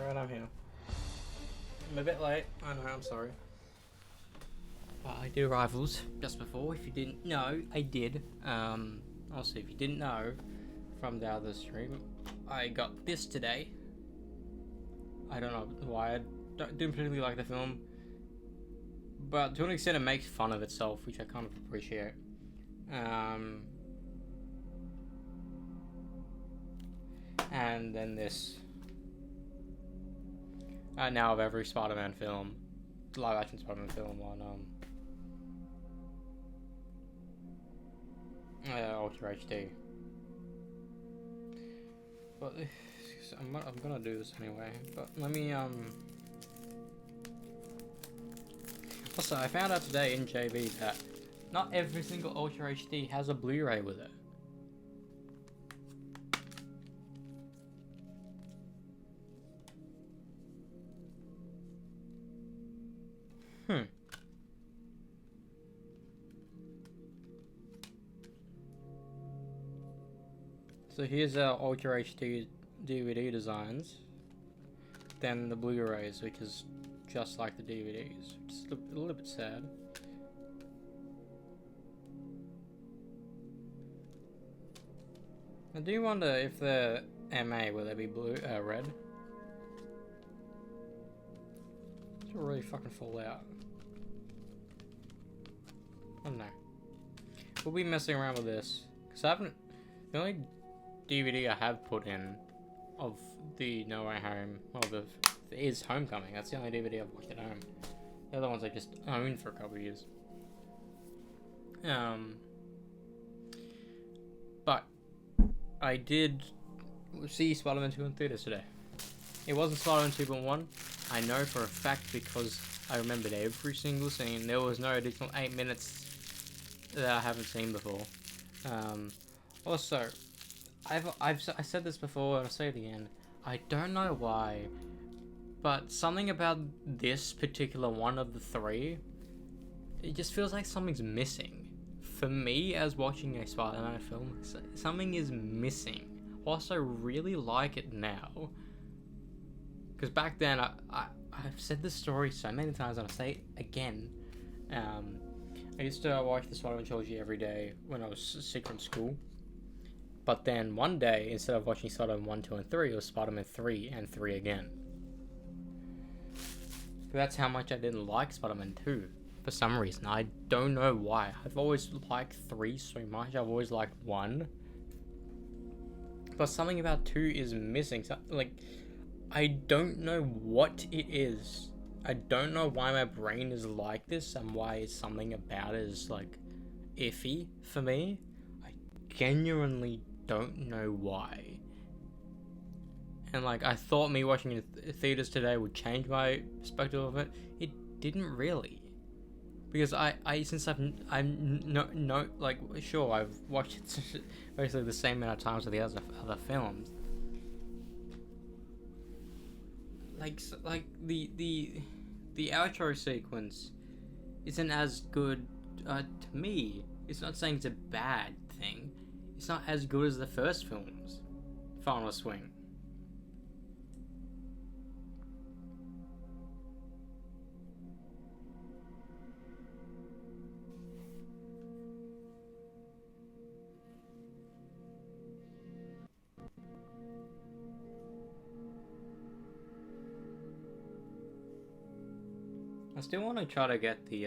Alright, I'm here. I'm a bit late. I know, I'm sorry. But I did Rivals just before. If you didn't know, I did. Also, if you didn't know from the other stream, I got this today. I don't know why. I didn't particularly like the film. But to an extent, it makes fun of itself, which I kind of appreciate. And then this. Now of every Spider-Man film, live-action Spider-Man film on Ultra HD. But I'm gonna do this anyway. But let me Also, I found out today in JV that not every single Ultra HD has a Blu-ray with it. So here's our Ultra HD DVD designs. Then the Blu-rays, which is just like the DVDs. Just a little bit sad. I do wonder if the MA will they be blue, red? This will really fucking fall out. I don't know. We'll be messing around with this because I haven't. The only DVD I have put in of the No Way Home, well, is Homecoming. That's the only DVD I've watched at home. The other ones I just owned for a couple of years. But I did see Spider-Man 2 in theaters today. It wasn't Spider-Man 2.1. I know for a fact because I remembered every single scene. There was no additional 8 minutes that I haven't seen before. Also, I said this before and I'll say it again. I don't know why, but something about this particular one of the three, it just feels like something's missing. For me, as watching a Spider-Man film, something is missing. Whilst I really like it now, because back then I've said this story so many times and I'll say it again. I used to watch the Spider-Man trilogy every day when I was sick from school. But then one day, instead of watching Spider-Man 1, 2, and 3, it was Spider-Man 3 and 3 again. That's how much I didn't like Spider-Man 2 for some reason. I don't know why. I've always liked 3 so much. I've always liked 1. But something about 2 is missing. So, like, I don't know what it is. I don't know why my brain is like this and why something about it is, like, iffy for me. I genuinely don't know why. And, like, I thought me watching it in theaters today would change my perspective of it. It didn't really. Because I'm no, like, sure, I've watched it basically the same amount of times as the other films. Like the outro sequence isn't as good to me. It's not saying it's a bad thing. It's not as good as the first film's final swing. I still want to try to get the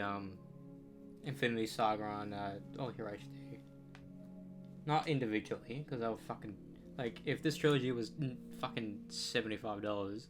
Infinity Saga on Ultra HD. Not individually, because I'll fucking, like, if this trilogy was fucking $75.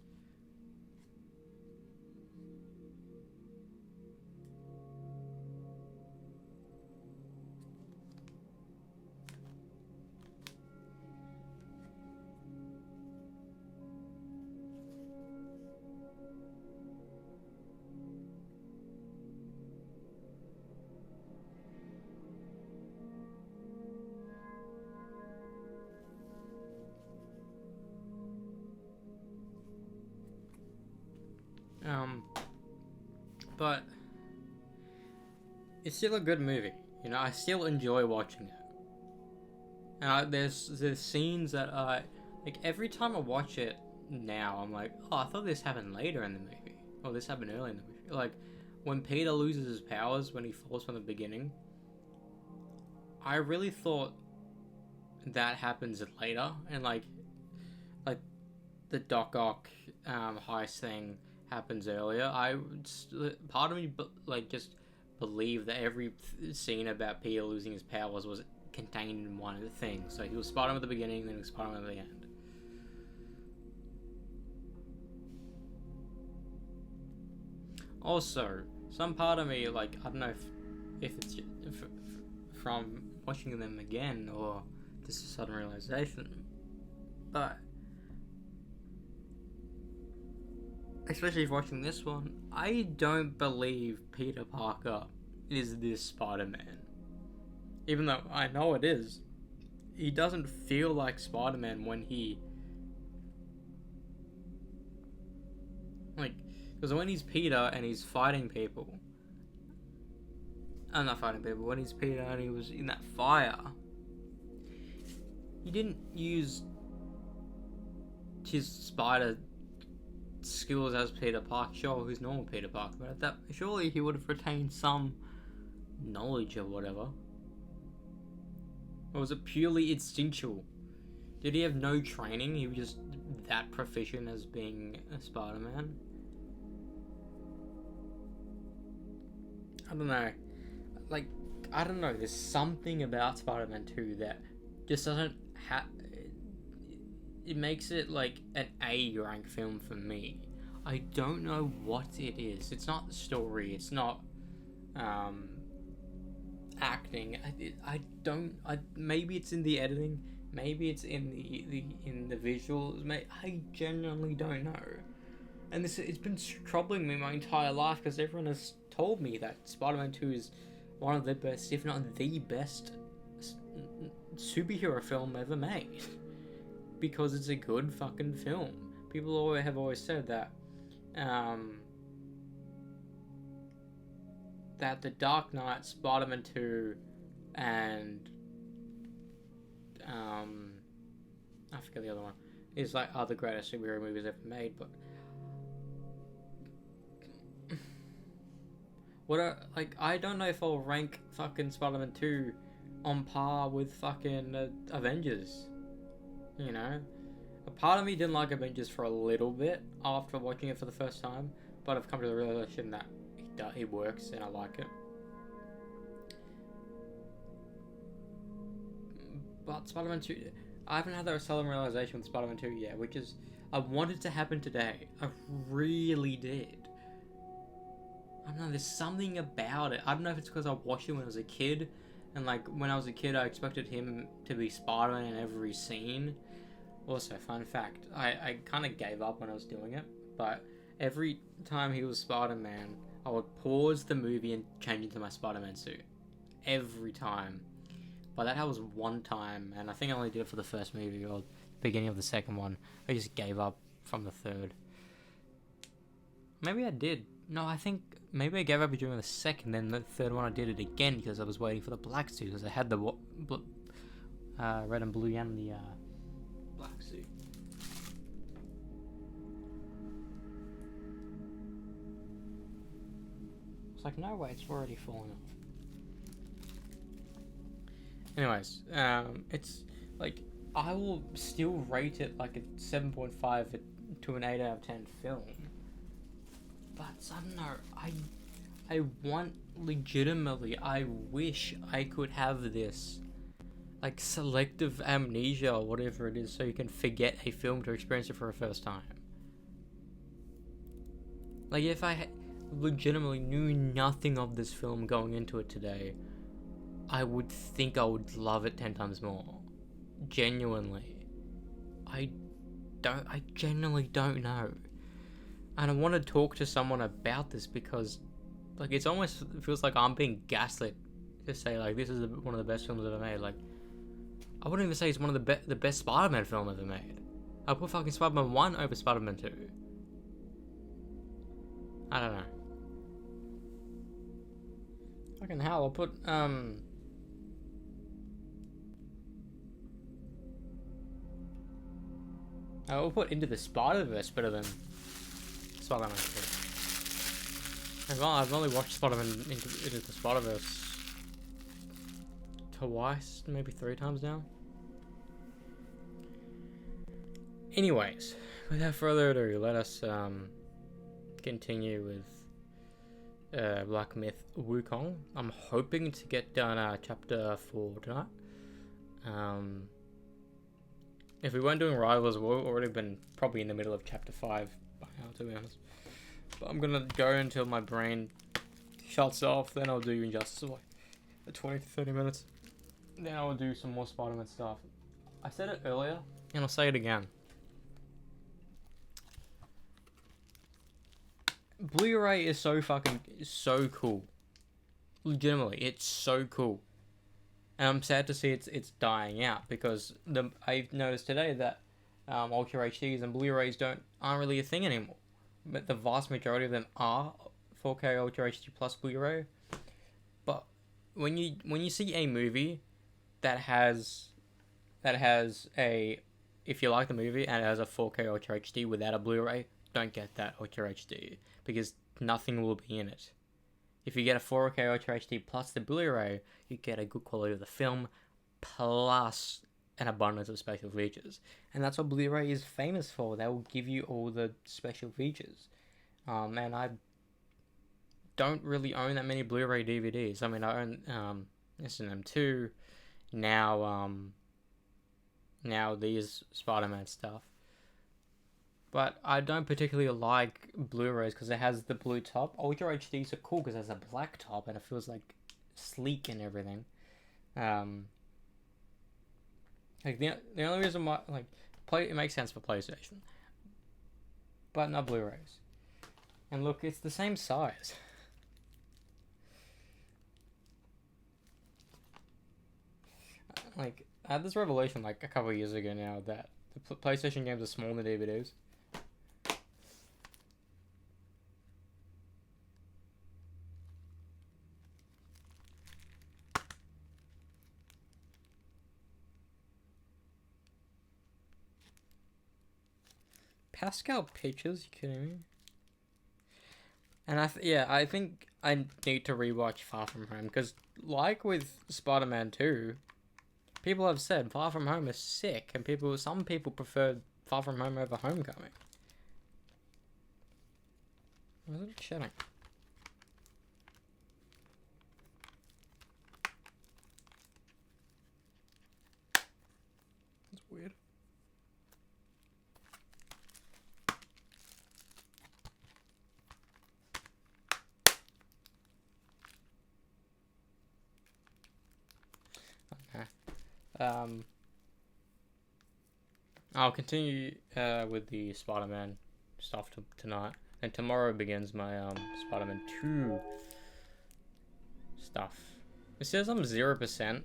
But it's still a good movie, you know. I still enjoy watching it, and there's scenes that I like every time I watch it. now, I'm like, oh, I thought this happened later in the movie. Or this happened early in the movie. Like, when Peter loses his powers when he falls from the beginning, I really thought that happens later. And, like the Doc Ock heist thing happens earlier. Part of me, just believed that every scene about Peter losing his powers was contained in one thing. So he was Spider-Man at the beginning, then he was Spider-Man at the end. Also, some part of me, like, I don't know if it's from watching them again or just a sudden realization, but especially watching this one, I don't believe Peter Parker is this Spider-Man. Even though I know it is, he doesn't feel like Spider-Man when he... Like, because when he's Peter and he's fighting people... I'm not fighting people. When he's Peter and he was in that fire, he didn't use his spider skills as Peter Parker. Sure, who's normal Peter Parker, but at that, surely he would have retained some knowledge or whatever. Or was it purely instinctual? Did he have no training? He was just that proficient as being a Spider-Man? I don't know. Like, I don't know. There's something about Spider-Man 2 that just doesn't have... It makes it like an A rank film for me. I don't know what it is. It's not the story. It's not acting. Maybe it's in the editing. Maybe it's in the visuals. I genuinely don't know. And it's been troubling me my entire life because everyone has told me that Spider-Man 2 is one of the best, if not the best, superhero film ever made. Because it's a good fucking film. People have always said that that The Dark Knight, Spider-Man 2, and I forget the other one, is like are the greatest superhero movies ever made. But I don't know if I'll rank fucking Spider-Man 2 on par with fucking Avengers. You know, a part of me didn't like Avengers for a little bit after watching it for the first time, but I've come to the realization that it works and I like it. But Spider-Man 2, I haven't had that sudden realization with Spider-Man 2 yet, which is, I wanted it to happen today. I really did. I don't know, there's something about it. I don't know if it's because I watched it when I was a kid, and like, when I was a kid I expected him to be Spider-Man in every scene. Also, fun fact, I kind of gave up when I was doing it, but every time he was Spider-Man, I would pause the movie and change into my Spider-Man suit. Every time. But that was one time, and I think I only did it for the first movie, or the beginning of the second one. I just gave up from the third. Maybe I did. No, I think maybe I gave up during the second, then the third one I did it again because I was waiting for the black suit, because I had the red and blue and the black suit. It's like, no way, it's already falling off. Anyways, it's like, I will still rate it like a 7.5 to an 8 out of 10 film. But I don't know, I want, legitimately, I wish I could have this, like, selective amnesia or whatever it is, so you can forget a film to experience it for a first time. Like, if I legitimately knew nothing of this film going into it today, I would think I would love it 10 times more. Genuinely. I genuinely don't know. And I want to talk to someone about this because, like, it almost feels like I'm being gaslit to say, like, this is one of the best films ever made. Like, I wouldn't even say it's one of the best Spider-Man film ever made. I'll put fucking Spider-Man 1 over Spider-Man 2. I don't know. Fucking hell, I'll put, I will put Into the Spider-Verse better than Spider-Man 2. I've only watched Spider-Man Into the Spider-Verse twice, maybe 3 times now. Anyways, without further ado, let us continue with Black Myth Wukong. I'm hoping to get done chapter 4 tonight. If we weren't doing Rivals, we've already been probably in the middle of chapter 5 by now, to be honest. But I'm gonna go until my brain shuts off, then I'll do Injustice for like 20 to 30 minutes. Then I'll do some more Spider-Man stuff. I said it earlier, and I'll say it again. Blu-ray is so cool. Legitimately, it's so cool. And I'm sad to see it's dying out, because I've noticed today that Ultra HDs and Blu-rays aren't really a thing anymore. But the vast majority of them are 4K Ultra HD plus Blu-ray. But when you see a movie that has a, if you like the movie and it has a 4K Ultra HD without a Blu-ray, don't get that Ultra HD, because nothing will be in it. If you get a 4K Ultra HD plus the Blu-ray, you get a good quality of the film plus an abundance of special features. And that's what Blu-ray is famous for. They will give you all the special features. And I don't really own that many Blu-ray DVDs. I mean, I own S&M 2, now these Spider-Man stuff. But I don't particularly like Blu-rays because it has the blue top. Ultra HDs are cool because it has a black top and it feels like sleek and everything. Like the only reason why, like, it makes sense for PlayStation, but not Blu-rays. And look, it's the same size. Like, I had this revelation like a couple of years ago now that the PlayStation games are smaller than DVDs. Pascal Pictures? You kidding me? And I think I need to rewatch Far From Home, because like with Spider-Man 2, people have said Far From Home is sick, and some people prefer Far From Home over Homecoming. Why is it shutting? That's weird. Okay. I'll continue with the Spider-Man stuff tonight, and tomorrow begins my Spider-Man 2 stuff. It says I'm 0%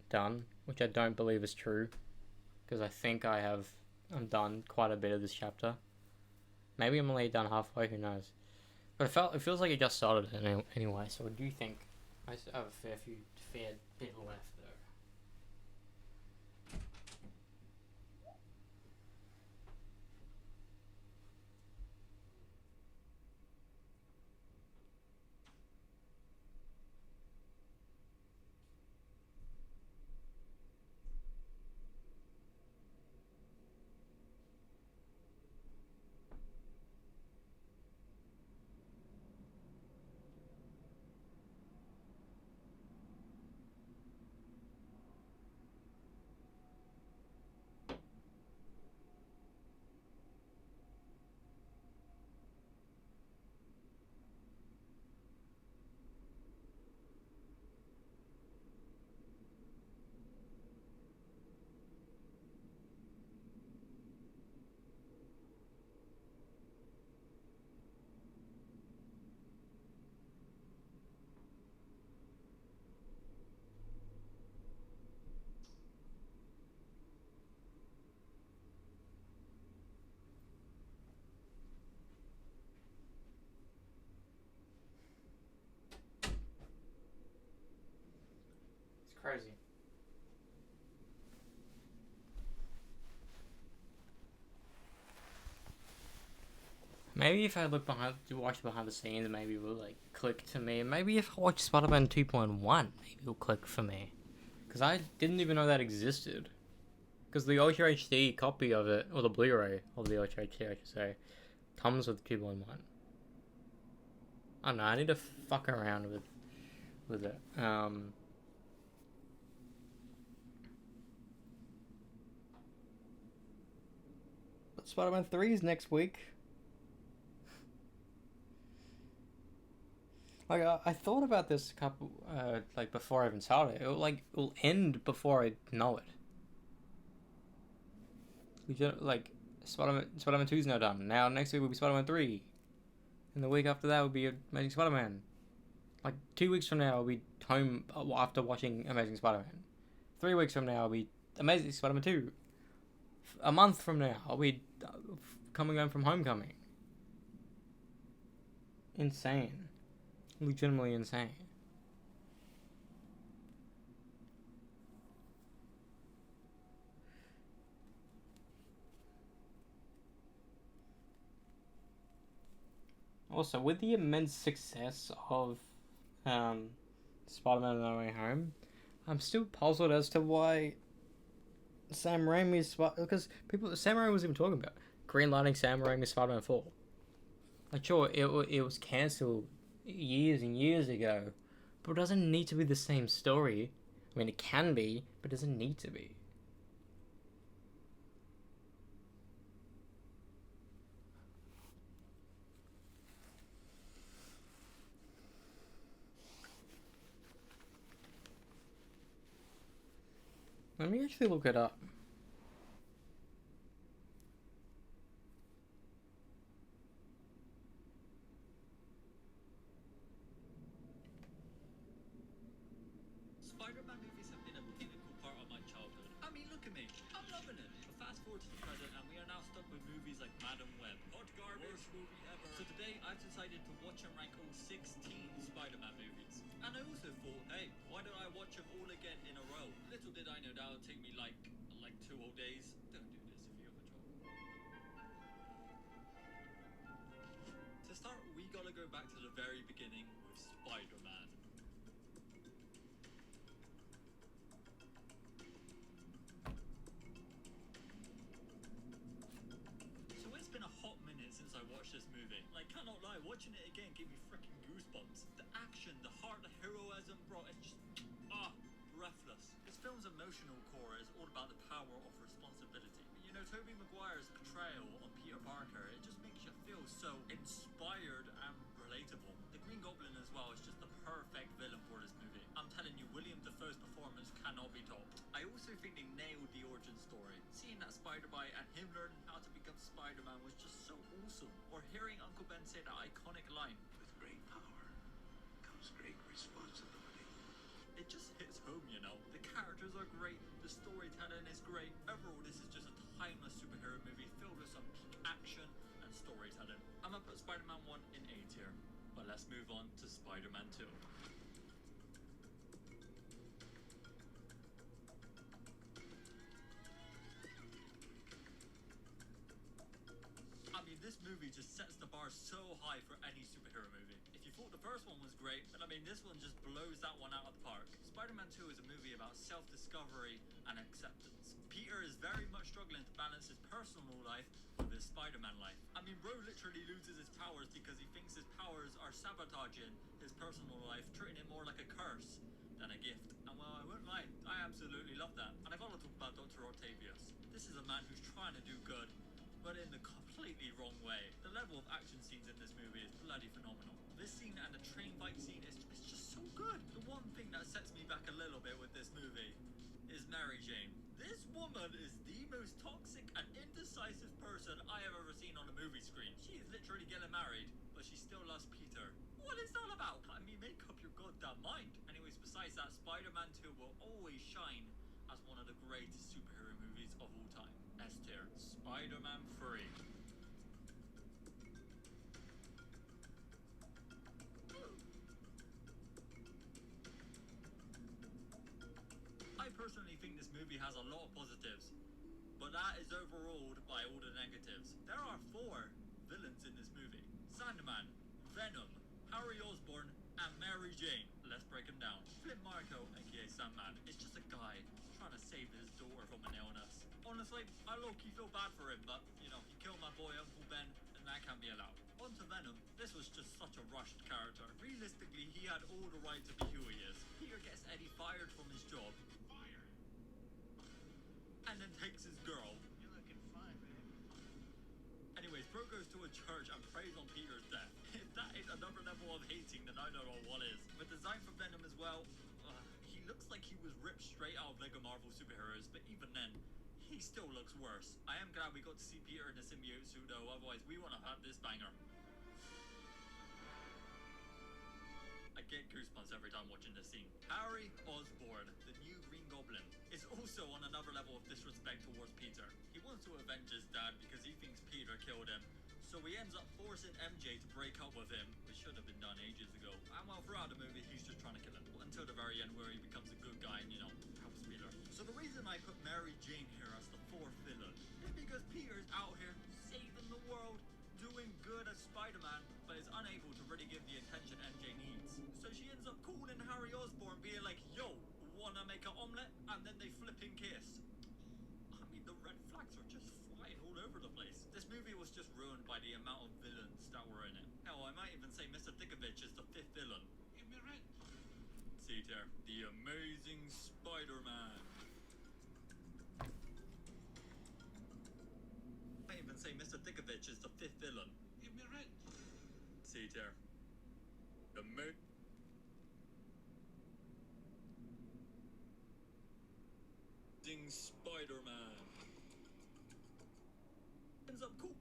done, which I don't believe is true, because I think I'm done quite a bit of this chapter. Maybe I'm only done halfway, who knows. But it feels like it just started anyway, so I do think I have a fair bit left. Crazy. Maybe if I look behind, watch behind the scenes, maybe it will like click to me. Maybe if I watch Spider-Man 2.1, maybe it'll click for me. Because I didn't even know that existed. Because the Ultra HD copy of it, or the Blu-ray of the Ultra HD, I should say, comes with 2.1. I don't know. I need to fuck around with it. But Spider-Man 3 is next week. Like I thought about this a couple, like before I even started. It'll end before I know it. Like Spider-Man 2 is now done. Now next week will be Spider-Man 3, and the week after that will be Amazing Spider-Man. Like 2 weeks from now, I'll be home after watching Amazing Spider-Man. 3 weeks from now, I'll be Amazing Spider-Man 2. A month from now, I'll be coming home from Homecoming. Insane. Legitimately insane. Also, with the immense success of Spider-Man No Way Home, I'm still puzzled as to why Sam Raimi's because Sam Raimi was even talking about greenlighting Sam Raimi's Spider-Man 4. Like, sure, it was cancelled years and years ago, but it doesn't need to be the same story. I mean, it can be, but it doesn't need to be. Let me actually look it up. Spider-Man movies have been a pivotal part of my childhood. I mean, look at me. I'm loving it. But fast forward to the present, and we are now stuck with movies like Madam Web. Hot garbage. Worst movie ever. So today, I've decided to watch and rank all 16 Spider-Man movies. And I also thought, hey, why don't I watch them all again in a row? Little did I know that would take me like 2 whole days. Don't do this if you have a job. To start, we gotta go back to the very beginning with Spider-Man. So it's been a hot minute since I watched this movie. Like, cannot lie, watching it again gave me freaking goosebumps. The action, the heart, the heroism, bro, it's just breathless. This film's emotional core is all about the power of responsibility. You know, Tobey Maguire's portrayal on Peter Parker, it just makes you feel so inspired and relatable. The Green Goblin as well is just the perfect villain for this movie. I'm telling you, William Dafoe's performance cannot be topped. I also think they nailed the origin story. Seeing that Spider-Bite and him learning how to become Spider-Man was just so awesome. Or hearing Uncle Ben say that iconic line, "With great power comes great responsibility." It just hits home, you know. The characters are great, the storytelling is great. Overall, this is just a timeless superhero movie filled with some peak action and storytelling. I'm gonna put Spider-Man 1 in A tier, but let's move on to Spider-Man 2. I mean, this movie just sets the bar so high for any superhero movie. If you thought the first one was great, then I mean, this one just blows that one out of the park. Spider-Man 2 is a movie about self-discovery and acceptance. Peter is very much struggling to balance his personal life with his Spider-Man life. I mean, bro literally loses his powers because he thinks his powers are sabotaging his personal life, treating it more like a curse than a gift. And well, I won't lie, I absolutely love that. And I gotta talk about Dr. Octavius. This is a man who's trying to do good, but in the completely wrong way. The level of action scenes in this movie is bloody phenomenal. This scene and the train fight scene is just so good. The one thing that sets me back a little bit with this movie is Mary Jane. This woman is the most toxic and indecisive person I have ever seen on a movie screen. She is literally getting married, but she still loves Peter. What is that about? I mean, make up your goddamn mind. Anyways, besides that, Spider-Man 2 will always shine as one of the greatest superhero movies of all time. S tier. Spider-Man 3. I personally think this movie has a lot of positives, but that is overruled by all the negatives. There are 4 villains in this movie. Sandman, Venom, Harry Osborn, and Mary Jane. Let's break them down. Flip Marco, aka Sandman, is just a guy trying to save his daughter from an illness. Honestly, I low-key feel bad for him, but, you know, he killed my boy Uncle Ben, and that can't be allowed. On to Venom. This was just such a rushed character. Realistically, he had all the right to be who he is. Peter gets Eddie fired from his job. Fired! And then takes his girl. You're looking fine, man. Anyways, Bro goes to a church and prays on Peter's death. If that ain't another level of hating, then I don't know what is. With design for Venom as well, he looks like he was ripped straight out of Lego Marvel superheroes, but even then, he still looks worse. I am glad we got to see Peter in the symbiote suit though, otherwise we wouldn't have had this banger. I get goosebumps every time watching this scene. Harry Osborn, the new Green Goblin, is also on another level of disrespect towards Peter. He wants to avenge his dad because he thinks Peter killed him, so he ends up forcing MJ to break up with him, which should have been done ages ago. And while throughout the movie, he's just trying to kill him, until the very end where he becomes a good guy and, you know, helps Peter. So the reason I put Mary Jane here as the fourth villain is because Peter's out here saving the world, doing good as Spider-Man, but is unable to really give the attention MJ needs. So she ends up calling Harry Osborn, being like, yo, wanna make an omelette? And then they flipping kiss. I mean, the red flags are just flying all over the place. This movie was just ruined by the amount of villains that were in it. Hell, I might even say Mr. Dickovich is the fifth villain. Give me red. See there, the Amazing Spider-Man. I might even say Mr. Dickovich is the fifth villain. Give me red. See there, the Amazing Spider-Man. Ends up cool.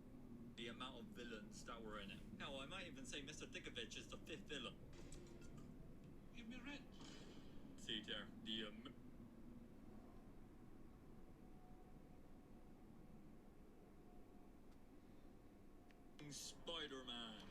The amount of villains that were in it. Hell, I might even say Mr. Dickovich is the fifth villain. Give me red. See there, the Spider-Man.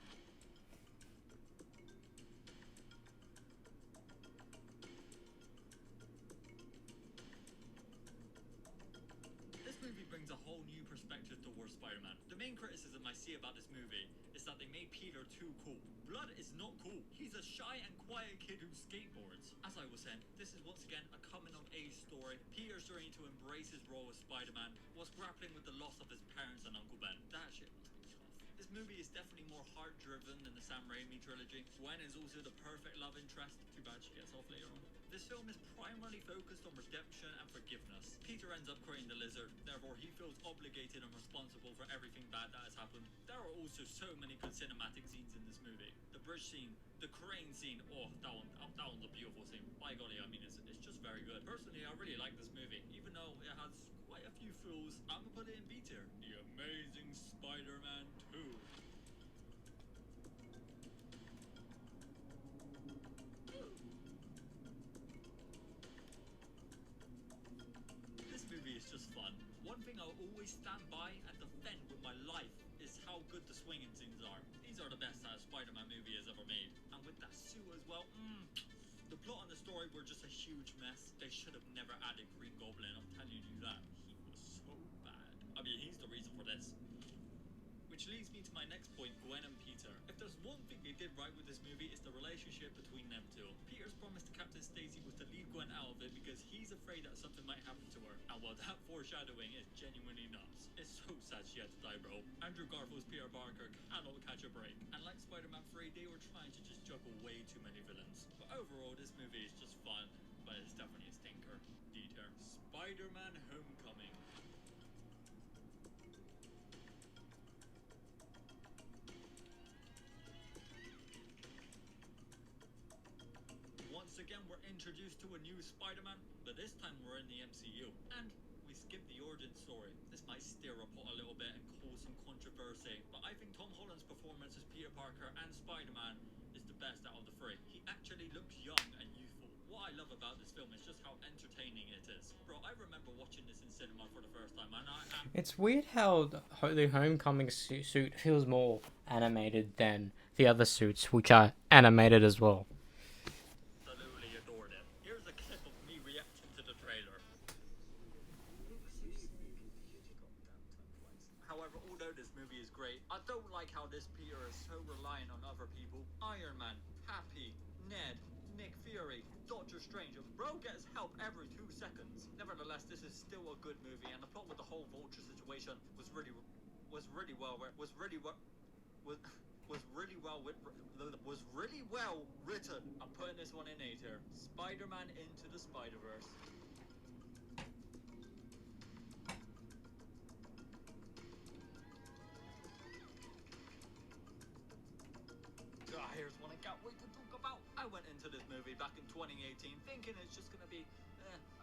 This movie brings a whole new perspective towards Spider-Man. The main criticism I see about this movie is that they made Peter too cool. Blood is not cool. He's a shy and quiet kid who skateboards. As I was saying, this is once again a coming-of-age story. Peter's journey to embrace his role as Spider-Man was grappling with the loss of his parents and Uncle Ben. That shit was tough. This movie is definitely more heart-driven than the Sam Raimi trilogy. Gwen is also the perfect love interest. Too bad she gets off later on. This film is primarily focused on redemption and forgiveness. Peter ends up creating the lizard, therefore he feels obligated and responsible for everything bad that has happened. There are also so many good cinematic scenes in this movie. The bridge scene, the crane scene, oh, that one's a beautiful scene. By golly, I mean, it's just very good. Personally, I really like this movie, even though it has quite a few flaws. I'm gonna put it in B tier. The Amazing Spider-Man 2. This movie is just fun. One thing I'll always stand by and defend with my life is how good the swinging scenes are. These are the best that a Spider-Man movie has ever made. And with that suit as well, the plot and the story were just a huge mess. They should have never added Green Goblin, I'm telling you that. He was so bad. I mean, he's the reason for this. Which leads me to my next point, Gwen and Peter. If there's one thing they did right with this movie, it's the relationship between them two. Peter's promise to Captain Stacy was to leave Gwen out of it because he's afraid that something might happen to her. And while that foreshadowing is genuinely nuts, it's so sad she had to die, bro. Andrew Garfield's Peter Parker cannot catch a break. And like Spider-Man 3, they were trying to just juggle way too many villains. But overall, this movie is just fun, but it's definitely a stinker. D-tier. Spider-Man Homecoming. Once again, we're introduced to a new Spider-Man, but this time we're in the MCU. And we skip the origin story. This might stir a pot a little bit and cause some controversy, but I think Tom Holland's performance as Peter Parker and Spider-Man is the best out of the three. He actually looks young and youthful. What I love about this film is just how entertaining it is. Bro, I remember watching this in cinema for the first time, and It's weird how the Homecoming suit feels more animated than the other suits, which are animated as well. absolutely adored it. Here's a clip of me reacting to the trailer. However, all though this movie is great, I don't like how this Peter is so reliant on other people. Iron Man, Happy, Ned, Nick Fury, Doctor Strange. Bro gets help every 2 seconds. Nevertheless, this is still a good movie, and the plot with the whole Vulture situation was really well written. I'm putting this one in A tier. Spider-Man Into the Spider-Verse. Here's one I can't wait to talk about. I went into this movie back in 2018 thinking it's just gonna be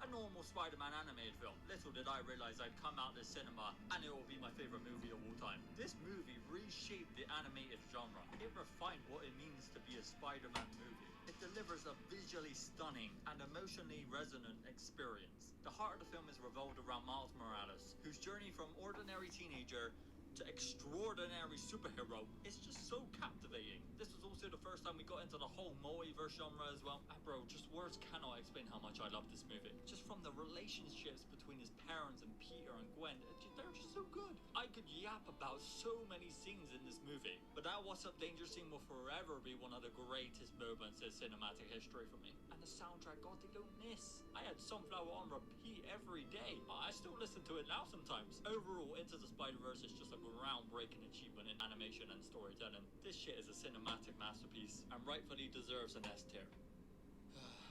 a normal Spider-Man animated film. Little did I realize I'd come out this cinema and it will be my favorite movie of all time. This movie reshaped the animated genre. It refined what it means to be a Spider-Man movie. It delivers a visually stunning and emotionally resonant experience. The heart of the film is revolved around Miles Morales, whose journey from ordinary teenager to extraordinary superhero is just so captivating. This was also the first time we got into the whole multiverse genre as well. And bro, just words cannot explain how much I love this movie. Just from the relationships between his parents and Peter and Gwen, they're just so good. I could yap about so many scenes in this movie, but that What's Up Danger scene will forever be one of the greatest moments in cinematic history for me. And the soundtrack, God, they don't miss. I had Sunflower on repeat every day. I still listen to it now sometimes. Overall, Into the Spider-Verse is just a groundbreaking achievement in animation and storytelling. This shit is a cinematic masterpiece and rightfully deserves an S tier.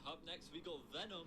Up next, we got Venom.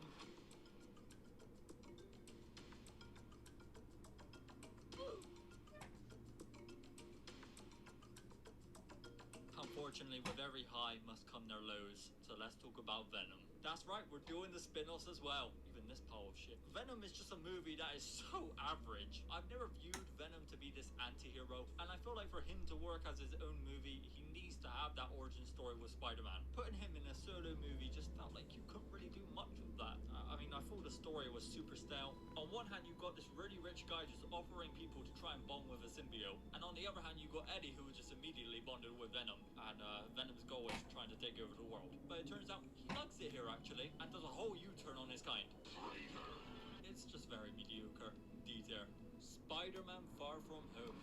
Unfortunately, with every high must come their lows, so let's talk about Venom. That's right, we're doing the spin-offs as well. Even this pile of shit. Venom is just a movie that is so average. I've never viewed Venom to be this anti-hero, and I feel like for him to work as his own movie, he needs to have that origin story with Spider-Man. Putting him in a solo movie just felt like you couldn't really do much with that. I mean, I thought the story was super stale. On one hand, you got this really rich guy just offering people to try and bond with a symbiote, and on the other hand, you got Eddie who just immediately bonded with Venom, and Venom's goal is trying to take over the world. But it turns out he likes it here actually, and does a whole U-turn on his kind. It's just very mediocre. D tier. Spider-Man Far From Home.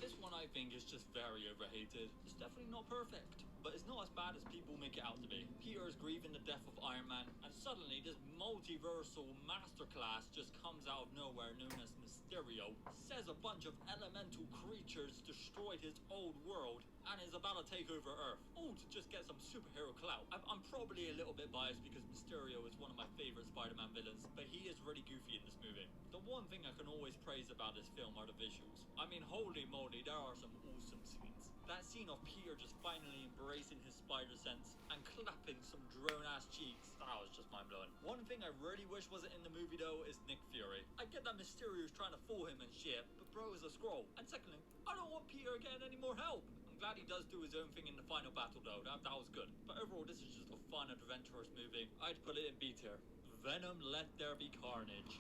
This one I think is just very overhated. It's definitely not perfect, but it's not as bad as people make it out to be. Peter is grieving the death of Iron Man, and suddenly this multiversal masterclass just comes out of nowhere known as Mysterio, says a bunch of elemental creatures destroyed his old world, and is about to take over Earth, all to just get some superhero clout. I'm probably a little bit biased because Mysterio is one of my favorite Spider-Man villains, but he is really goofy in this movie. The one thing I can always praise about this film are the visuals. I mean, holy moly, there are some awesome scenes. That scene of Peter just finally embracing his spider sense and clapping some drone-ass cheeks, that was just mind-blowing. One thing I really wish wasn't in the movie though is Nick Fury. I get that Mysterio is trying to fool him and shit, but bro is a Skrull. And secondly, I don't want Peter getting any more help. I'm glad he does do his own thing in the final battle though, that was good. But overall, this is just a fun, adventurous movie. I'd put it in B tier. Venom Let There Be Carnage.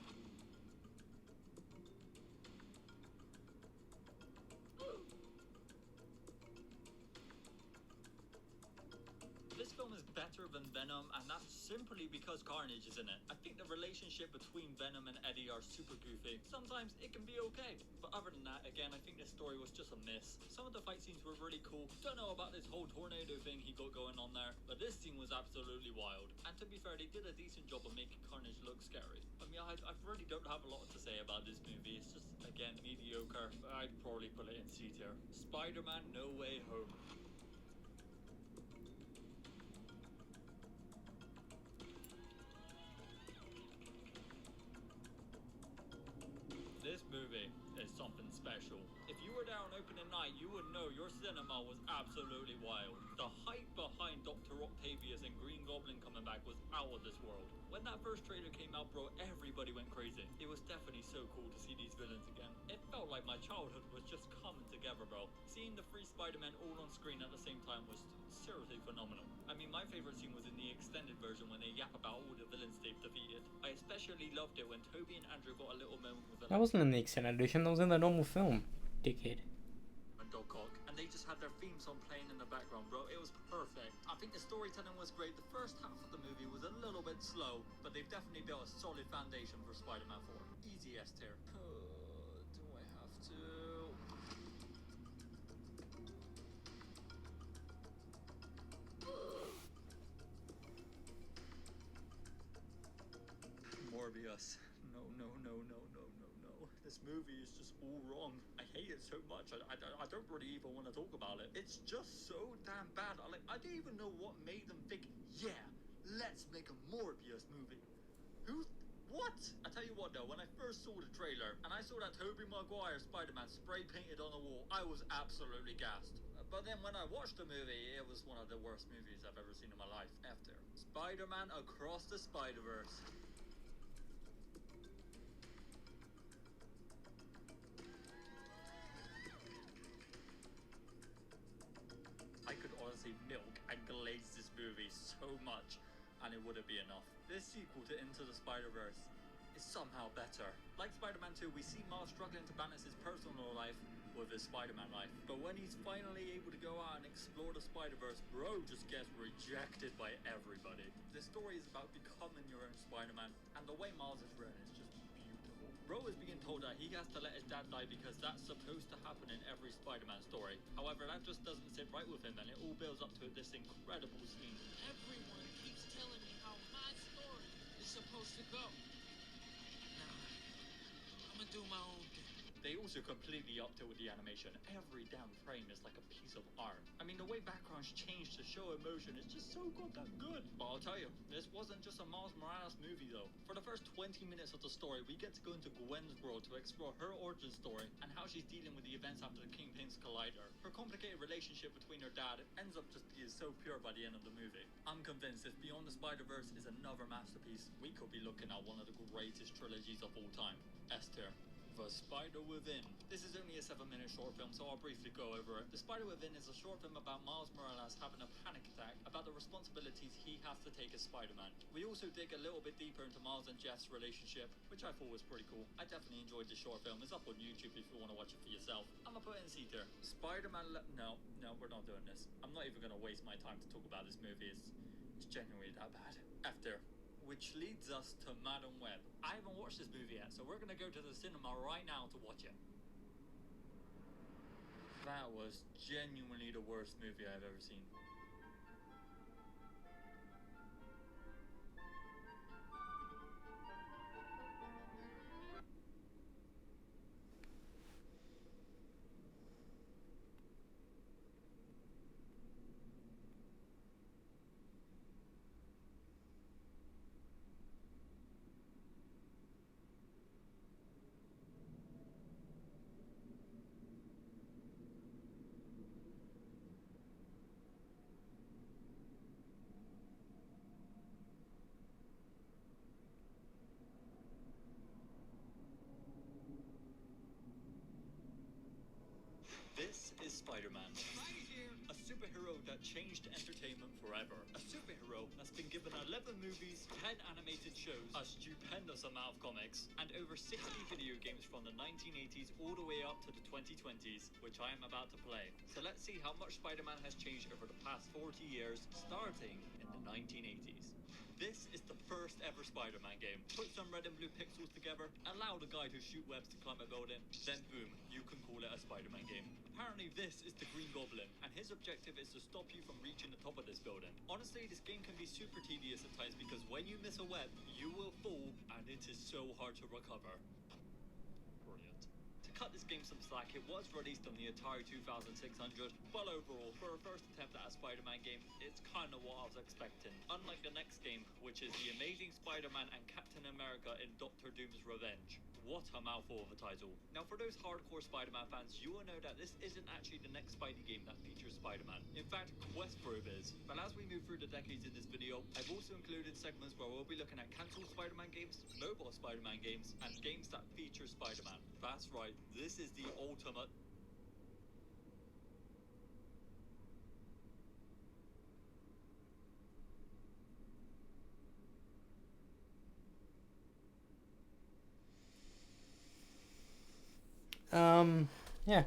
This film is better than Venom, and that's simply because Carnage is in it. I think the relationship between Venom and Eddie are super goofy. Sometimes it can be okay, but other than that, again, I think this story was just a miss. Some of the fight scenes were really cool. Don't know about this whole tornado thing he got going on there, but this scene was absolutely wild. And to be fair, they did a decent job of making Carnage look scary. I mean, I really don't have a lot to say about this movie. It's just, again, mediocre. I'd probably put it in C tier. Spider-Man No Way Home. This movie is something special. If you were there on opening night, you would know your cinema was absolutely wild. The hype behind Dr. Octavius and Green Goblin coming back was out of this world. When that first trailer came out, bro, everybody went crazy. It was definitely so cool to see these villains again. It felt like my childhood was just coming together, bro. Seeing the three Spider-Men all on screen at the same time was seriously phenomenal. I mean, my favorite scene was in the extended version when they yap about all the villains they've defeated. I especially loved it when Toby and Andrew got a little moment with That wasn't in the extended edition, that was in the normal film, dickhead. and Dog Cock, and they just had their theme song playing in the background, bro. It was perfect. I I think the storytelling was great. The first half of the movie was a little bit slow, but they've definitely built a solid foundation for Spider-Man 4. Easy S tier. Do I have to? Morbius. No, no, no, no, no, no, no. This movie is just all wrong. I hate it so much. I don't really even want to talk about it. It's just so damn bad. I don't even know what made them think, yeah, let's make a Morbius movie. Who? What? I tell you what though, when I first saw the trailer and I saw that Tobey Maguire Spider-Man spray painted on the wall, I was absolutely gassed. But then when I watched the movie, it was one of the worst movies I've ever seen in my life. After Spider-Man Across the Spider-Verse. I could honestly milk and glaze this movie so much, and it wouldn't be enough. This sequel to Into the Spider-Verse is somehow better. Like Spider-Man 2, we see Miles struggling to balance his personal life with his Spider-Man life. But when he's finally able to go out and explore the Spider-Verse, bro just gets rejected by everybody. This story is about becoming your own Spider-Man, and the way Miles is written is just beautiful. Bro is being told that he has to let his dad die because that's supposed to happen in every Spider-Man story. However, that just doesn't sit right with him, and it all builds up to this incredible scene. Everyone keeps telling me how my story is supposed to go. Nah, I'm gonna do my own thing. They also completely upped it with the animation. Every damn frame is like a piece of art. I mean, the way backgrounds change to show emotion is just so goddamn good. But I'll tell you, this wasn't just a Miles Morales movie though. For the first 20 minutes of the story, we get to go into Gwen's world to explore her origin story and how she's dealing with the events after the Kingpin's Collider. Her complicated relationship between her dad ends up just being so pure by the end of the movie. I'm convinced if Beyond the Spider-Verse is another masterpiece, we could be looking at one of the greatest trilogies of all time. S tier. The Spider Within. This is only a 7-minute short film, so I'll briefly go over it. The Spider Within is a short film about Miles Morales having a panic attack about the responsibilities he has to take as Spider-Man. We also dig a little bit deeper into Miles and Jeff's relationship, which I thought was pretty cool. I definitely enjoyed the short film. It's up on YouTube if you want to watch it for yourself. I'm gonna put it in C tier. Spider-Man. No, we're not doing this. I'm not even gonna waste my time to talk about this movie. It's genuinely that bad. F tier. Which leads us to Madam Web. I haven't watched this movie yet, so we're gonna go to the cinema right now to watch it. That was genuinely the worst movie I've ever seen. This is Spider-Man. Right here. A superhero that changed entertainment forever. A superhero that's been given 11 movies, 10 animated shows, a stupendous amount of comics, and over 60 video games from the 1980s all the way up to the 2020s, which I am about to play. So let's see how much Spider-Man has changed over the past 40 years, starting in the 1980s. This is the first ever Spider-Man game. Put some red and blue pixels together, allow the guy to shoot webs to climb a building, then boom, you can call it a Spider-Man game. Apparently this is the Green Goblin, and his objective is to stop you from reaching the top of this building. Honestly, this game can be super tedious at times because when you miss a web, you will fall, and it is so hard to recover. Brilliant. To cut this game some slack, it was released on the Atari 2600, but overall, for a first attempt at a Spider-Man game, it's kind of what I was expecting. Unlike the next game, which is The Amazing Spider-Man and Captain America in Doctor Doom's Revenge. What a mouthful of a title. Now for those hardcore Spider-Man fans, you will know that this isn't actually the next Spidey game that features Spider-Man. In fact, Quest Probe is. But as we move through the decades in this video, I've also included segments where we'll be looking at cancelled Spider-Man games, mobile Spider-Man games, and games that feature Spider-Man. That's right, this is the ultimate... Yeah.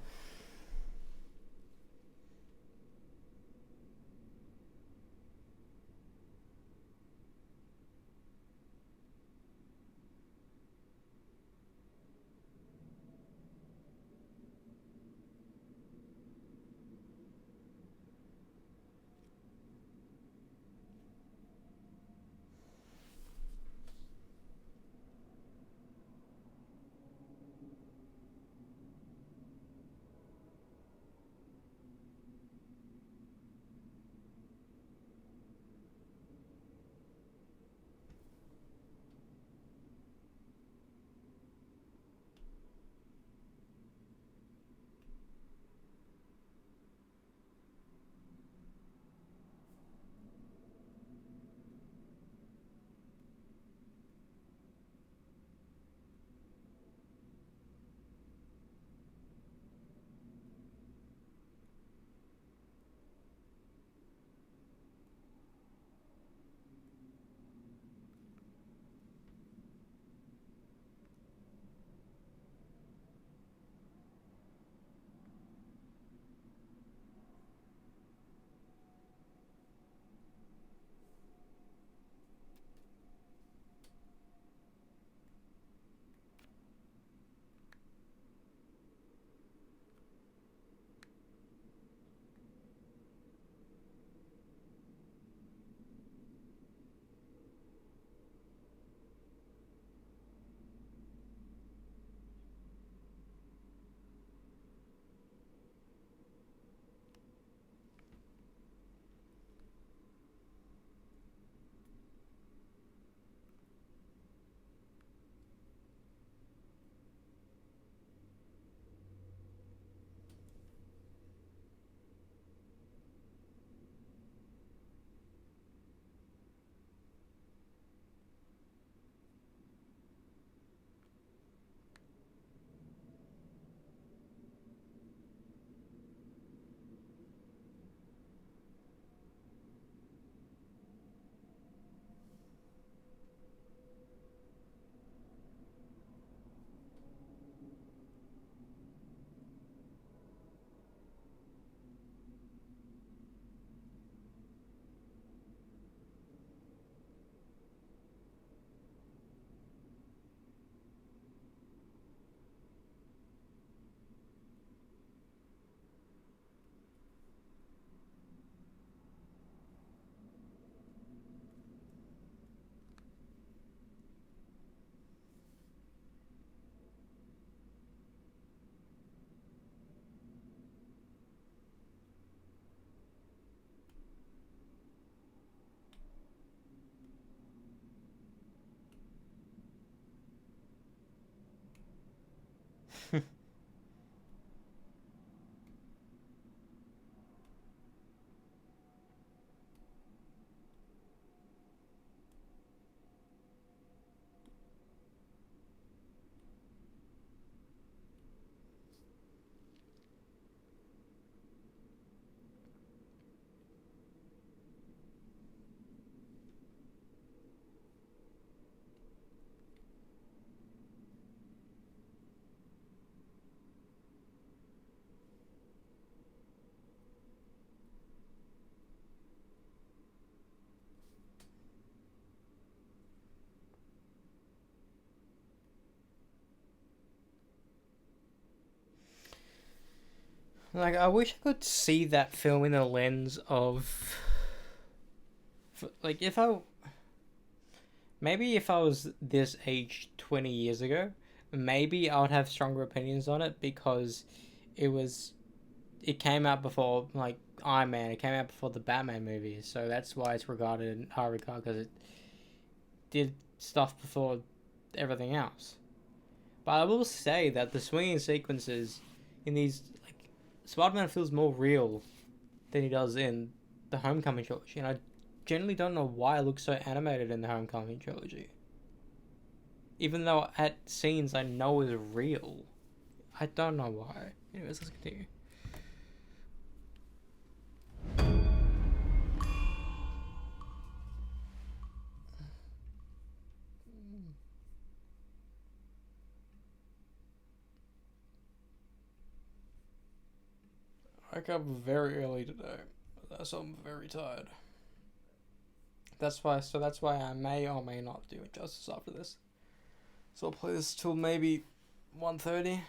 Like, I wish I could see that film in the lens of, like, if I, maybe if I was this age 20 years ago, maybe I would have stronger opinions on it because it was, it came out before, like, Iron Man, it came out before the Batman movies, so that's why it's regarded in high regard, because it did stuff before everything else. But I will say that the swinging sequences in these, like, Spider-Man feels more real than he does in the Homecoming trilogy, and I generally don't know why it looks so animated in the Homecoming trilogy. Even though at scenes I know is real, I don't know why. Anyways, let's continue. I woke up very early today, so I'm very tired. That's why I may or may not do it justice after this. So I'll play this till maybe 1:30.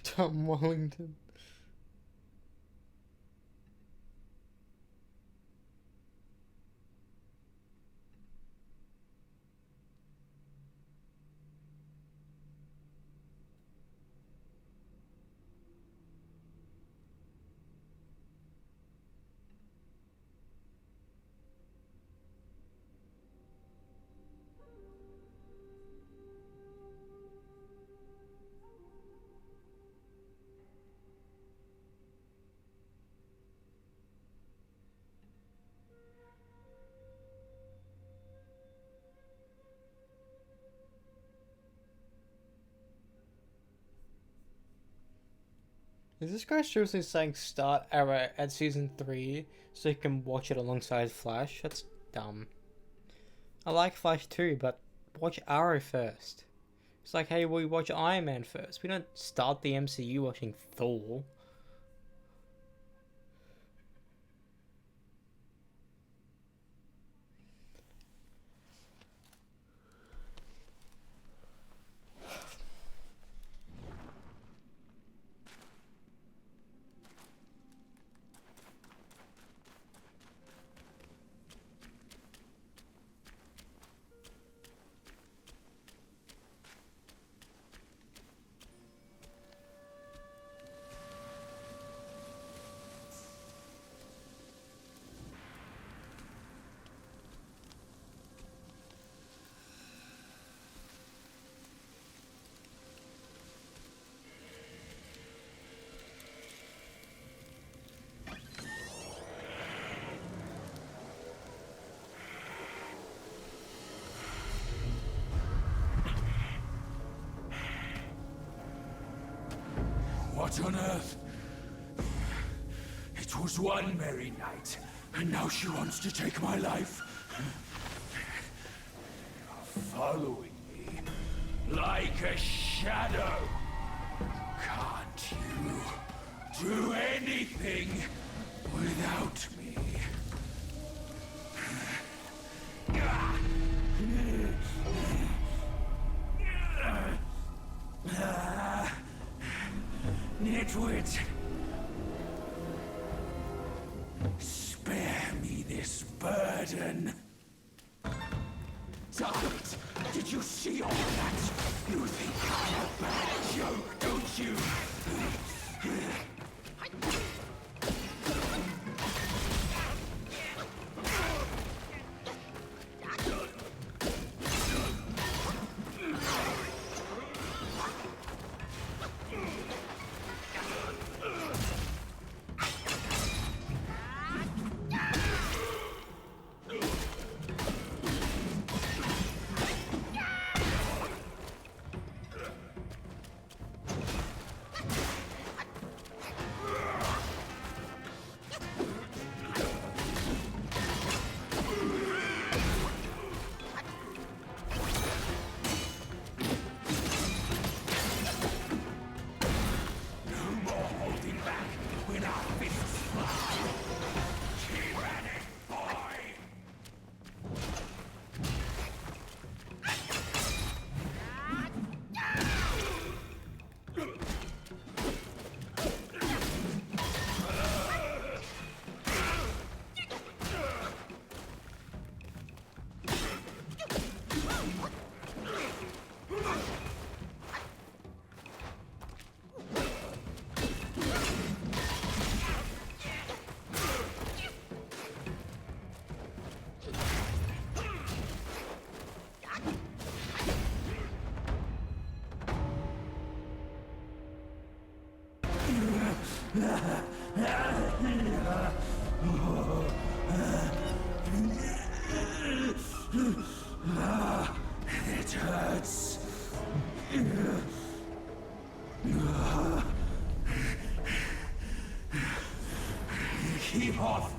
Tom Wallington. Is this guy seriously saying start Arrow at season 3 so you can watch it alongside Flash? That's dumb. I like Flash too, but watch Arrow first. It's like, hey, we watch Iron Man first. We don't start the MCU watching Thor. What on earth? It was one merry night, and now she wants to take my life. You're following me like a shadow. Can't you do anything without me? Nitwit! Spare me this burden. Damn it! Did you see all that? You think I'm a bad joke, don't you? It hurts. Keep off.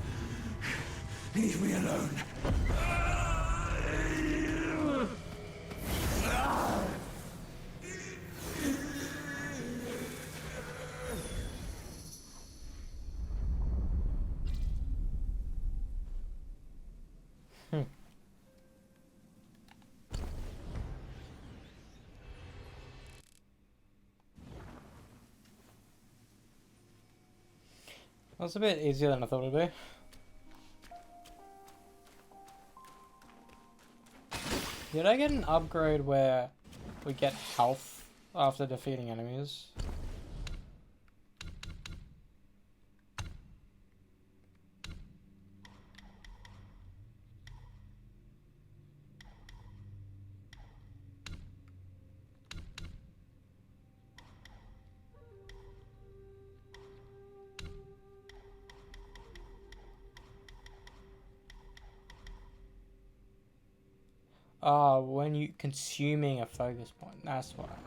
Leave me alone. That's a bit easier than I thought it would be. Did I get an upgrade where we get health after defeating enemies? When you consuming a focus point, that's what I like.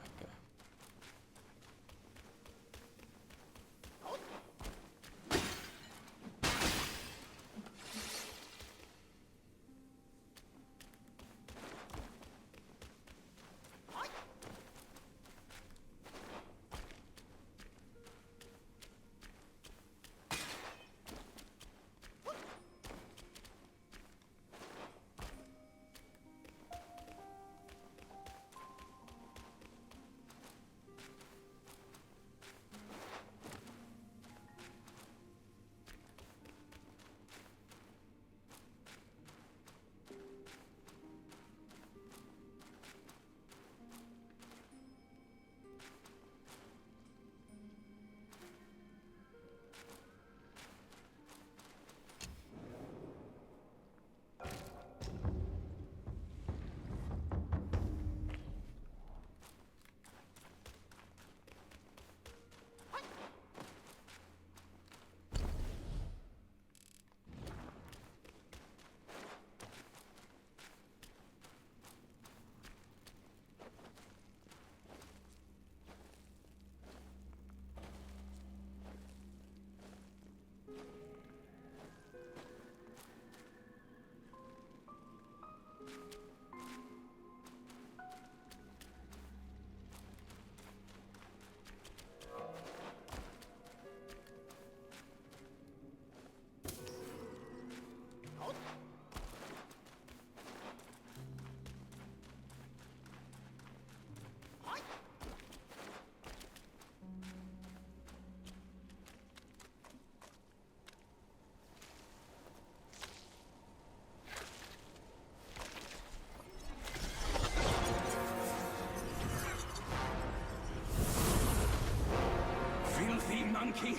Filthy monkey!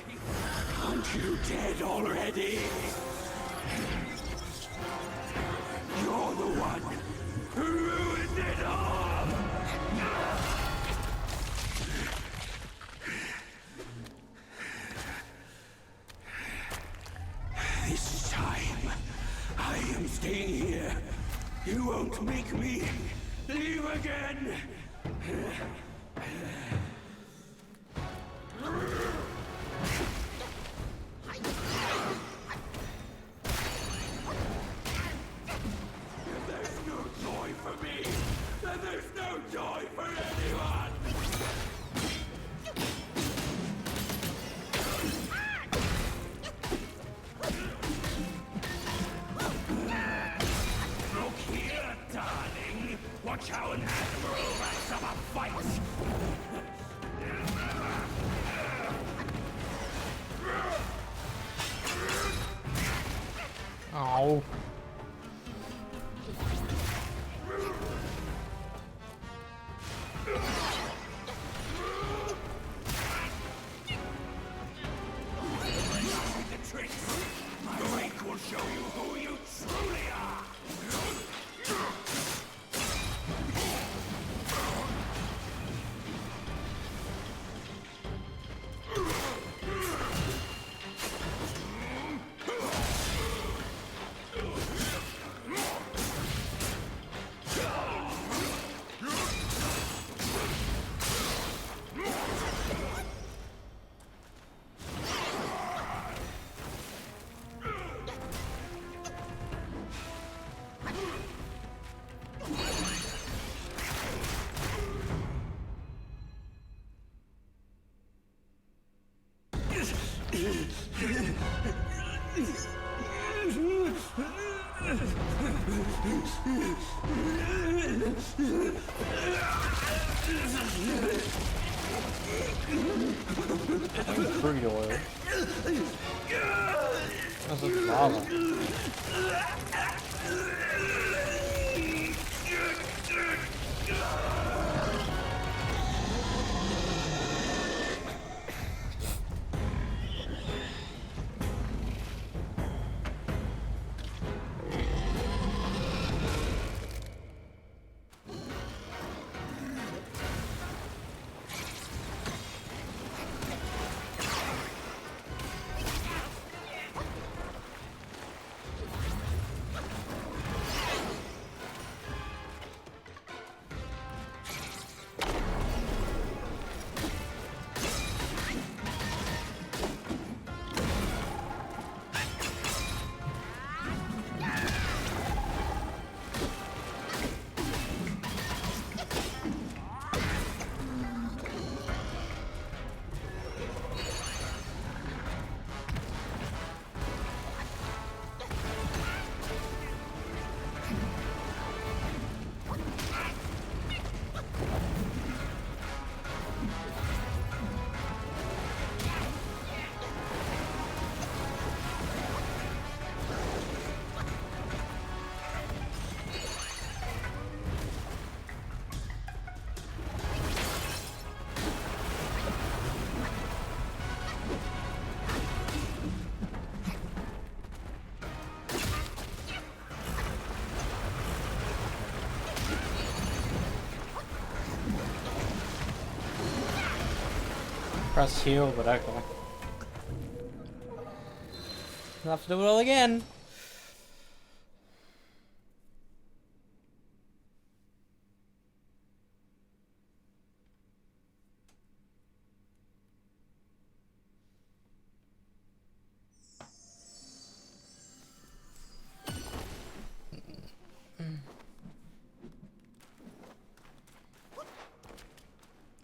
Aren't you dead already? You're the one who ruined it all! This time, I am staying here. You won't make me leave again! Watch how an admiral writes up a fight! Oh. The tricks! My wake will show you who you truly are! Crude oil. That's like lava. Press heal, but okay. I'll have to do it all again.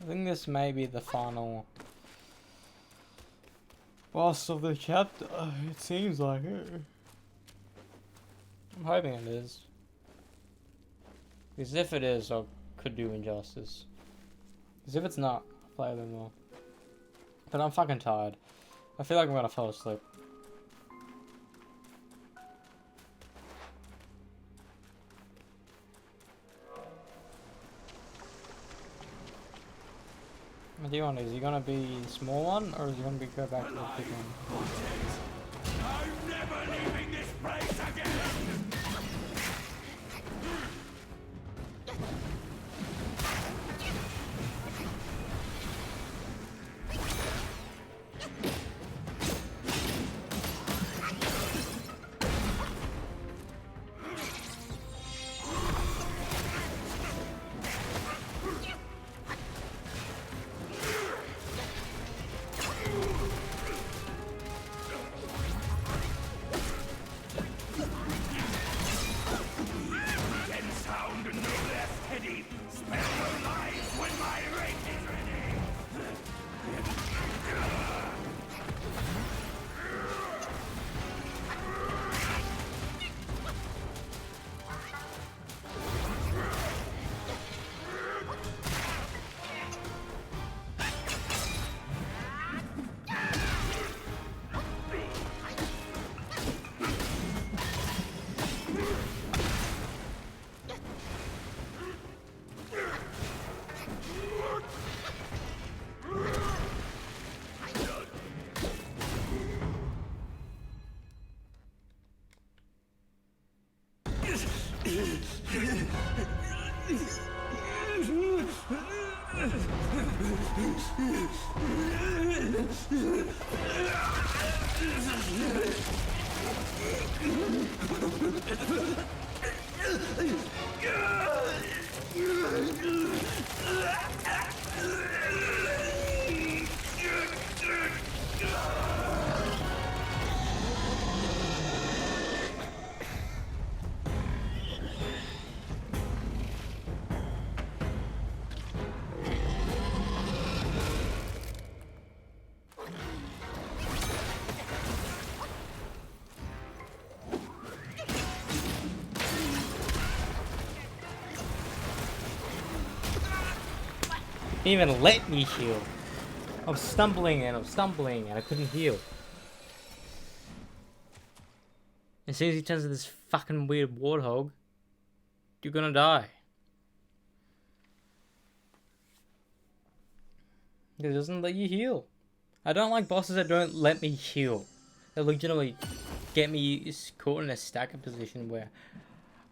I think this may be the final boss of the chapter. It seems like it. I'm hoping it is. Because if it is, I could do injustice. Because if it's not, I'll play a bit more. But I'm fucking tired. I feel like I'm gonna fall asleep. What do you want? Is he gonna be the small one, or is he gonna be go back to the big one? I'm never leaving this place again! Even let me heal. I was stumbling and I couldn't heal. As soon as he turns into this fucking weird warthog, you're gonna die. It doesn't let you heal. I don't like bosses that don't let me heal. They legitimately get me caught in a stagger position where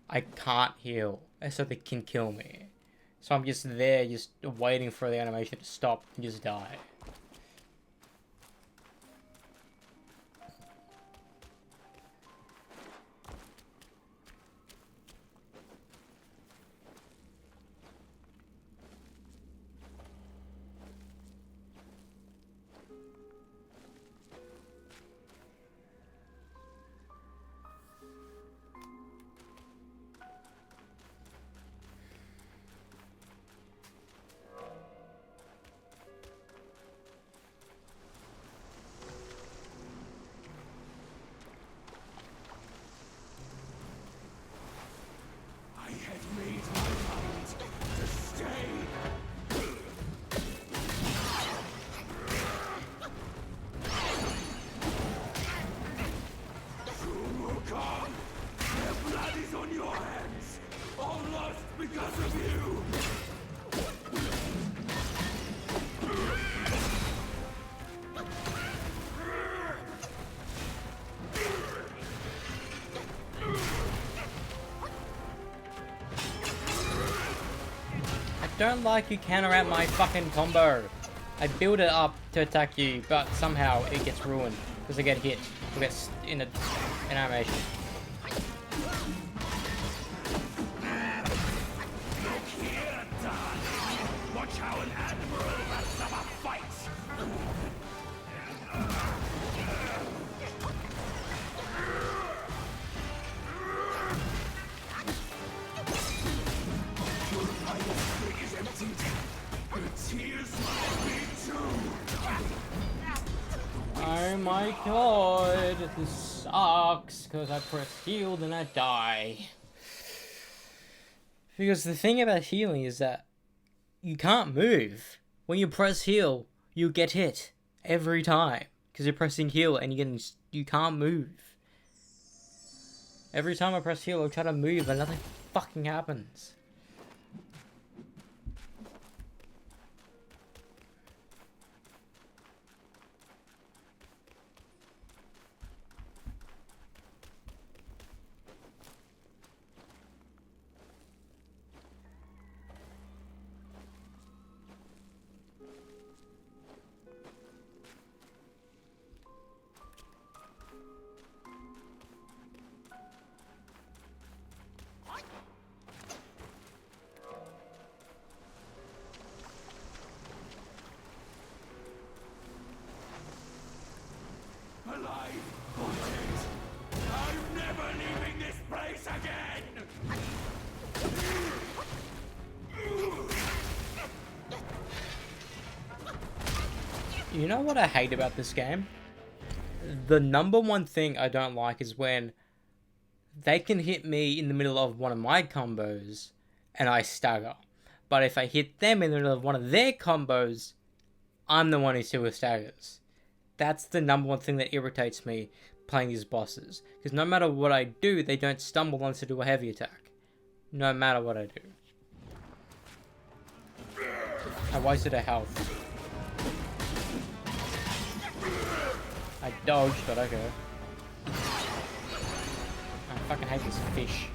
I can't heal, so they can kill me. So I'm just there, just waiting for the animation to stop and just die. I had made my mind to stay. Wukong, their blood is on your hands. All lost because of you. I don't like you counteract my fucking combo. I build it up to attack you, but somehow it gets ruined because I get hit. I get in an animation. Look here, Don. Watch how an admiral wraps up a fight. Oh my god, this sucks because I press heal then I die. Because the thing about healing is that you can't move. When you press heal, you get hit every time because you're pressing heal and you can't move. Every time I press heal, I try to move and nothing fucking happens. Alive or dead, I'm never leaving this place again! You know what I hate about this game? The number one thing I don't like is when they can hit me in the middle of one of my combos and I stagger. But if I hit them in the middle of one of their combos, I'm the one who still staggers. That's the number one thing that irritates me playing these bosses. Because no matter what I do, they don't stumble once I do a heavy attack. No matter what I do. I wasted a health. I dodged, but okay. I fucking hate this fish.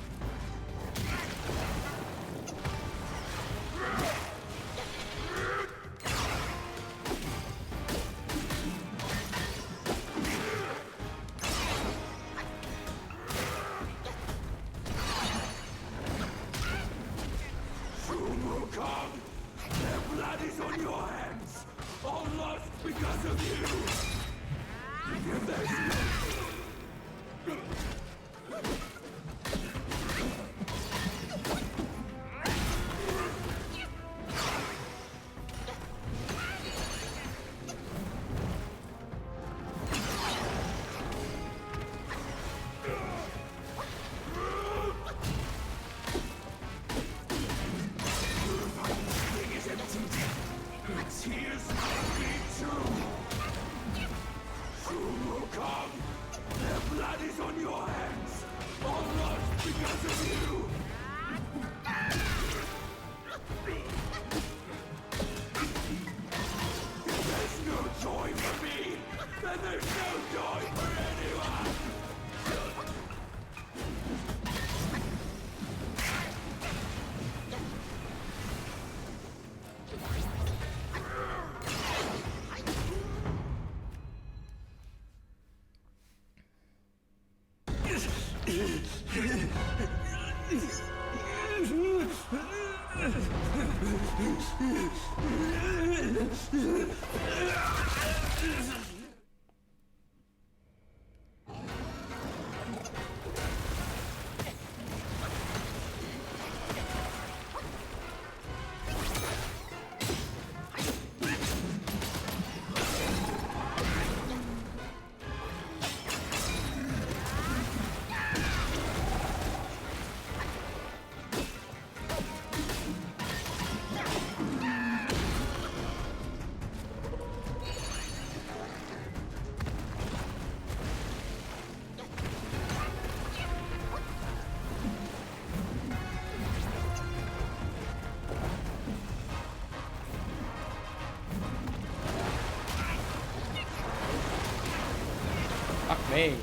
Wukong, their blood is on your hands. All lost because of you. If there's Tears may be true. Soon will come. Their blood is on your hands. All lost because of you. If there's no joy for me, then there's no joy for anyone. Fuck me.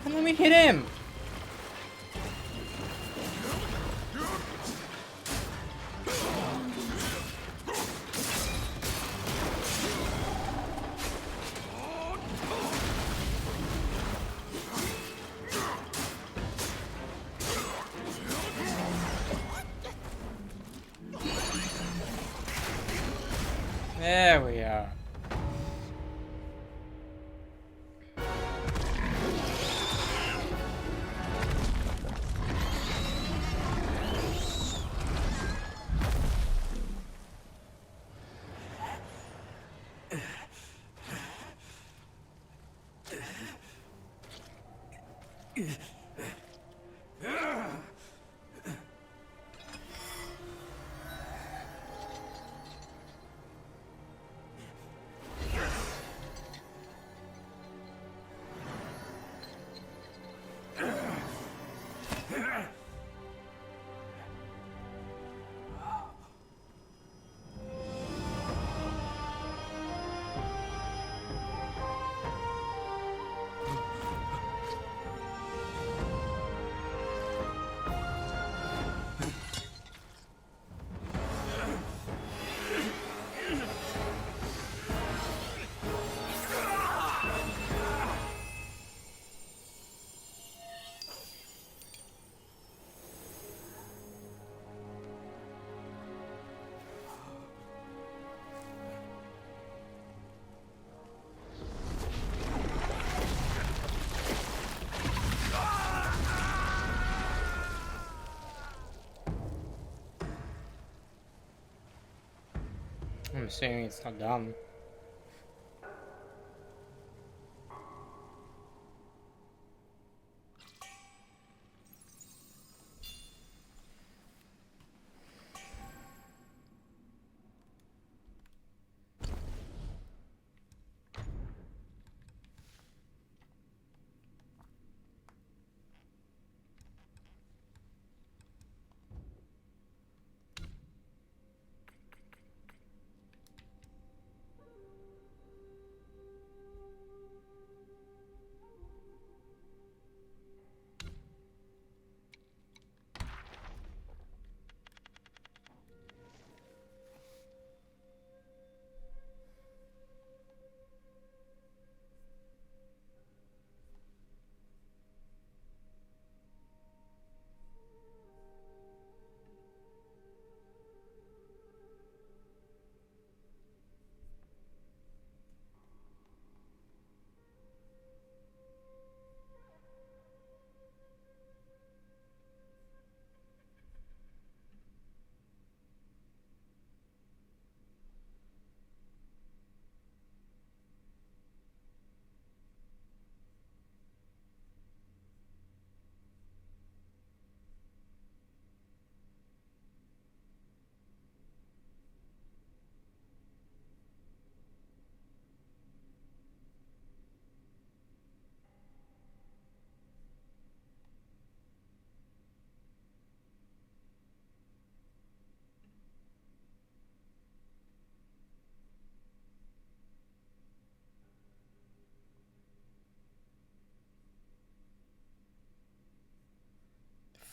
Let me hit him. There we are. I'm assuming it's not done.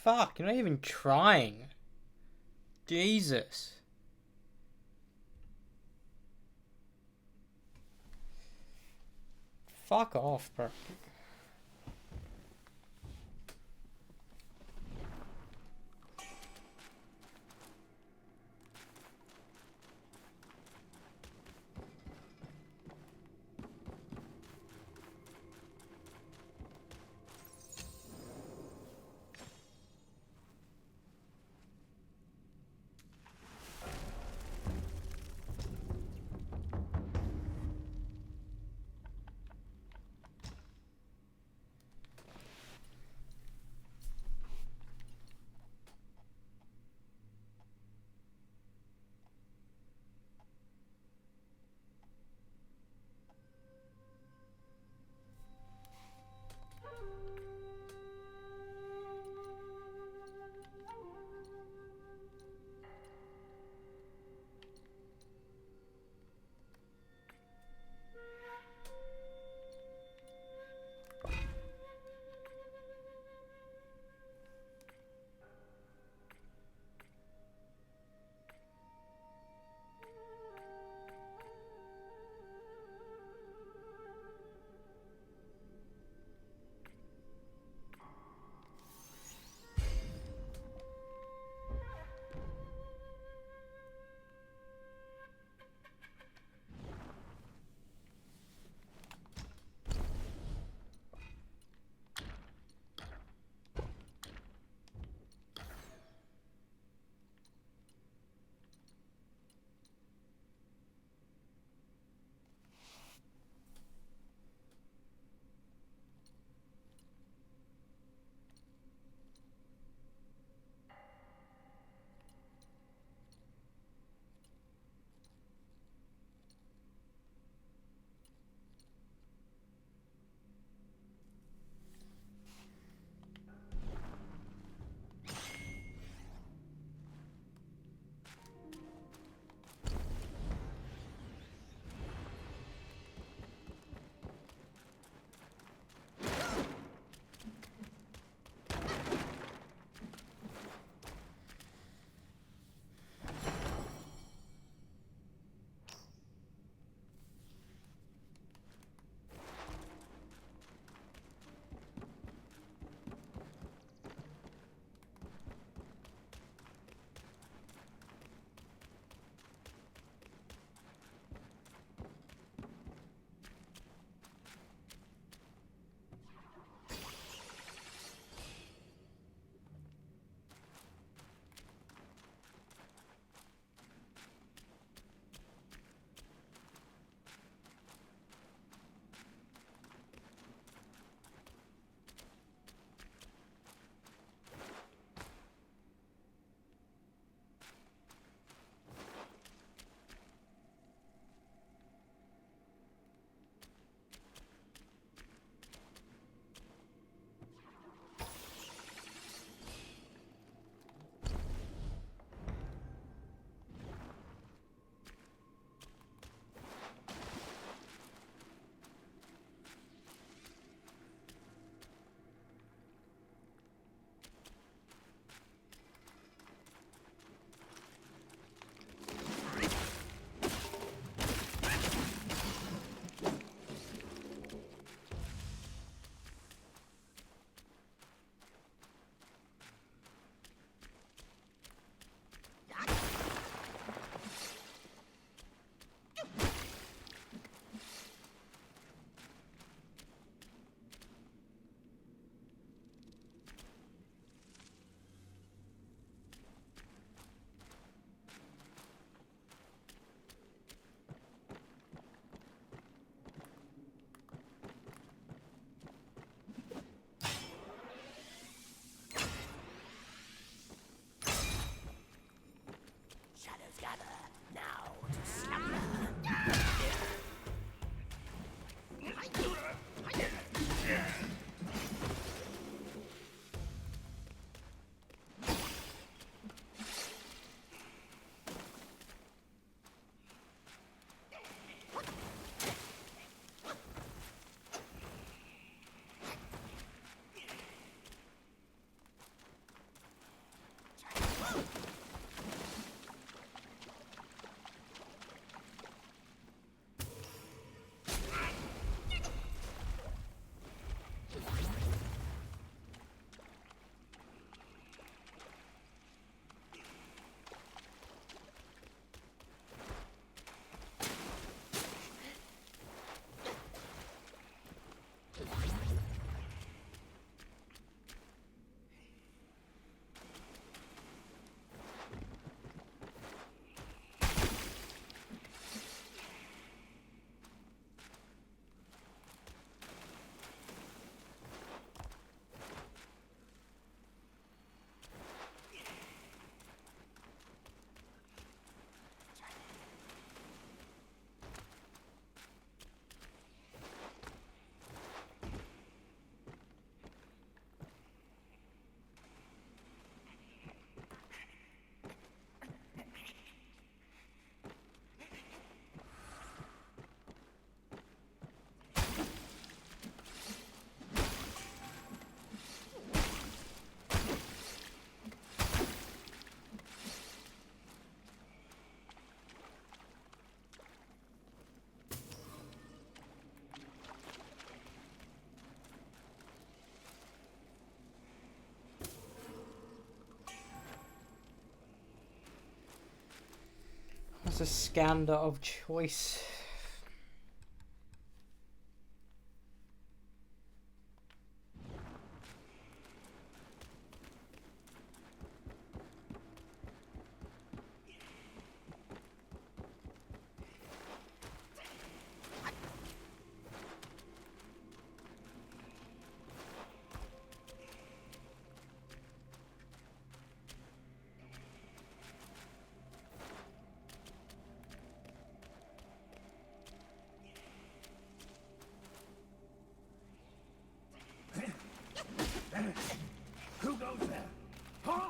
Fuck, you're not even trying. Jesus. Fuck off, bro. a scander of choice. Who goes there? Huh?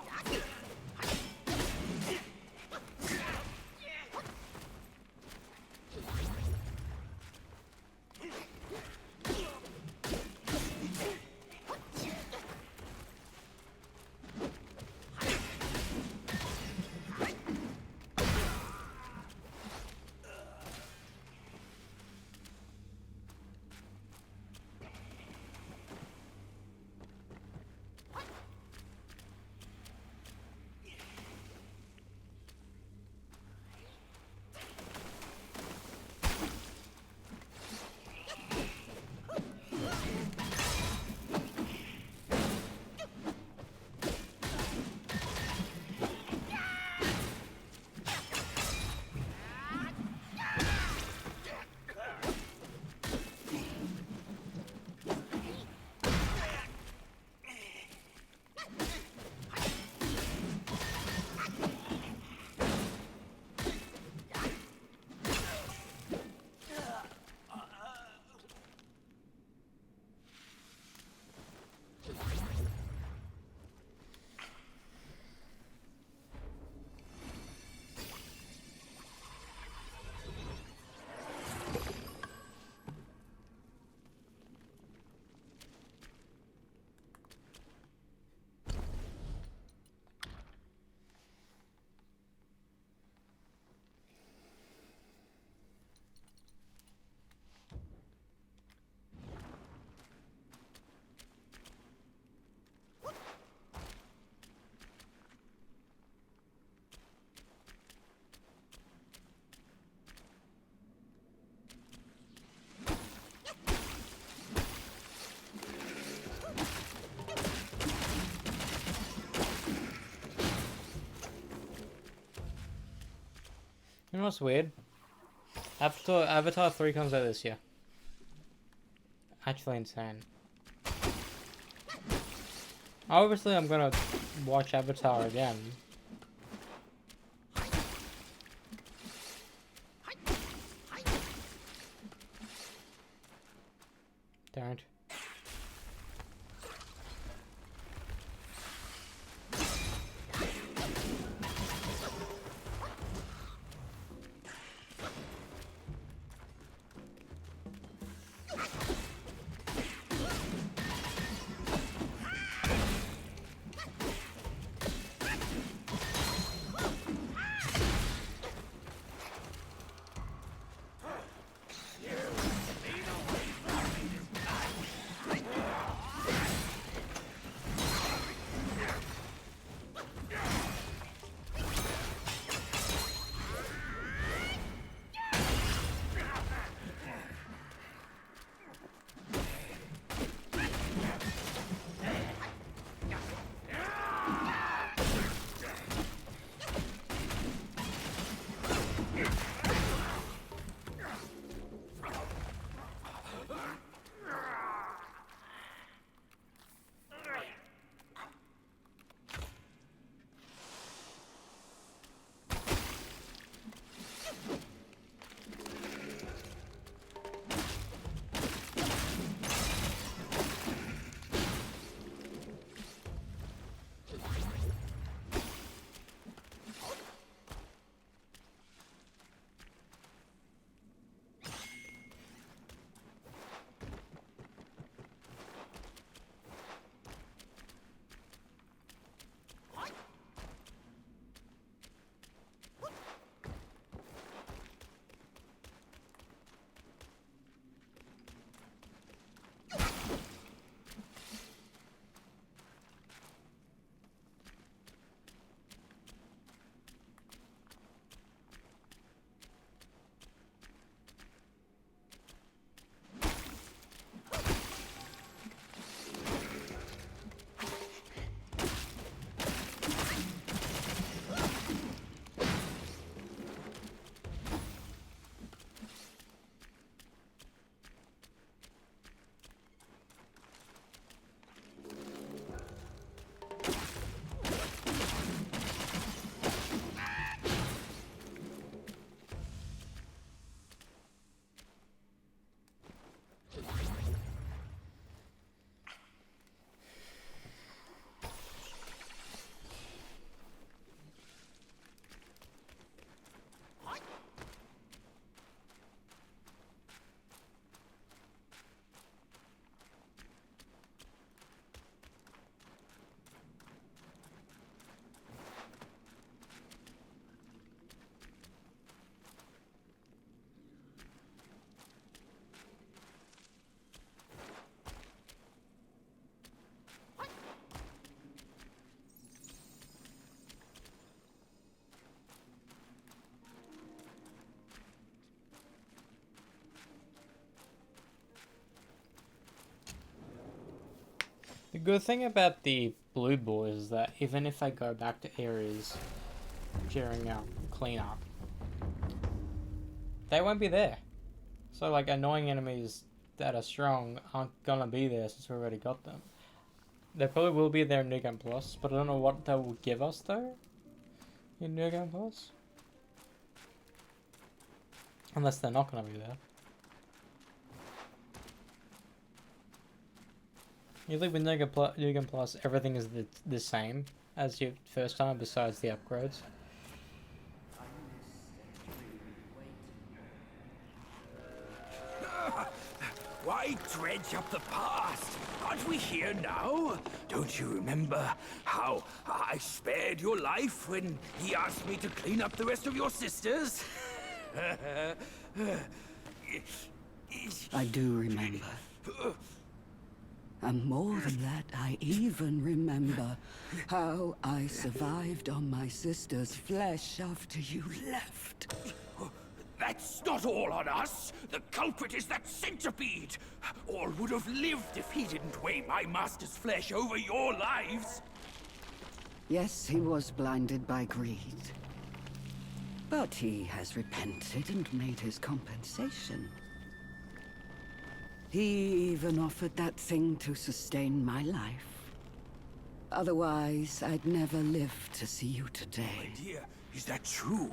You know what's weird? Avatar 3 comes out this year. Actually insane. Obviously, I'm gonna watch Avatar again. Don't. The good thing about the blue boys is that even if I go back to areas during cleanup, they won't be there. So like annoying enemies that are strong aren't gonna be there since we already got them. They probably will be there in New Game Plus, but I don't know what they will give us though in New Game Plus. Unless they're not gonna be there. Usually with New Game Plus, everything is the same as your first time besides the upgrades. Why dredge up the past? Aren't we here now? Don't you remember how I spared your life when he asked me to clean up the rest of your sisters? I do remember. And more than that, I even remember how I survived on my sister's flesh after you left. That's not all on us. The culprit is that centipede. All would have lived if he didn't weigh my master's flesh over your lives. Yes, he was blinded by greed. But he has repented and made his compensation. He even offered that thing to sustain my life. Otherwise, I'd never live to see you today. My dear, is that true?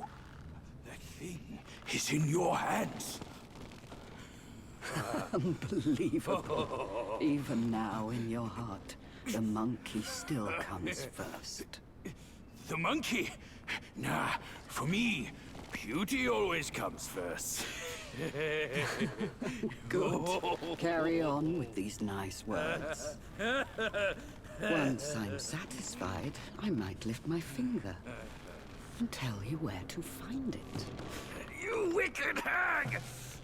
That thing is in your hands. Unbelievable. Even now, in your heart, the monkey still comes first. The monkey? Nah, for me, beauty always comes first. Good. Carry on with these nice words. Once I'm satisfied, I might lift my finger and tell you where to find it. You wicked hag!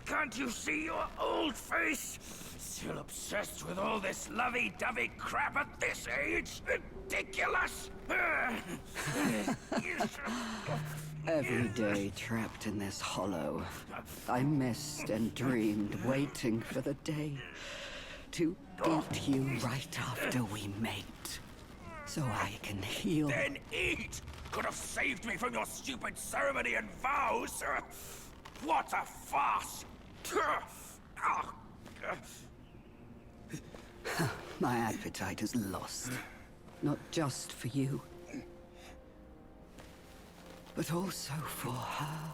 Can't you see your old face? Still obsessed with all this lovey-dovey crap at this age? Ridiculous! Every day trapped in this hollow, I missed and dreamed, waiting for the day to eat you right after we mate, so I can heal. Then eat! Could have saved me from your stupid ceremony and vows! What a farce! My appetite is lost, not just for you, but also for her.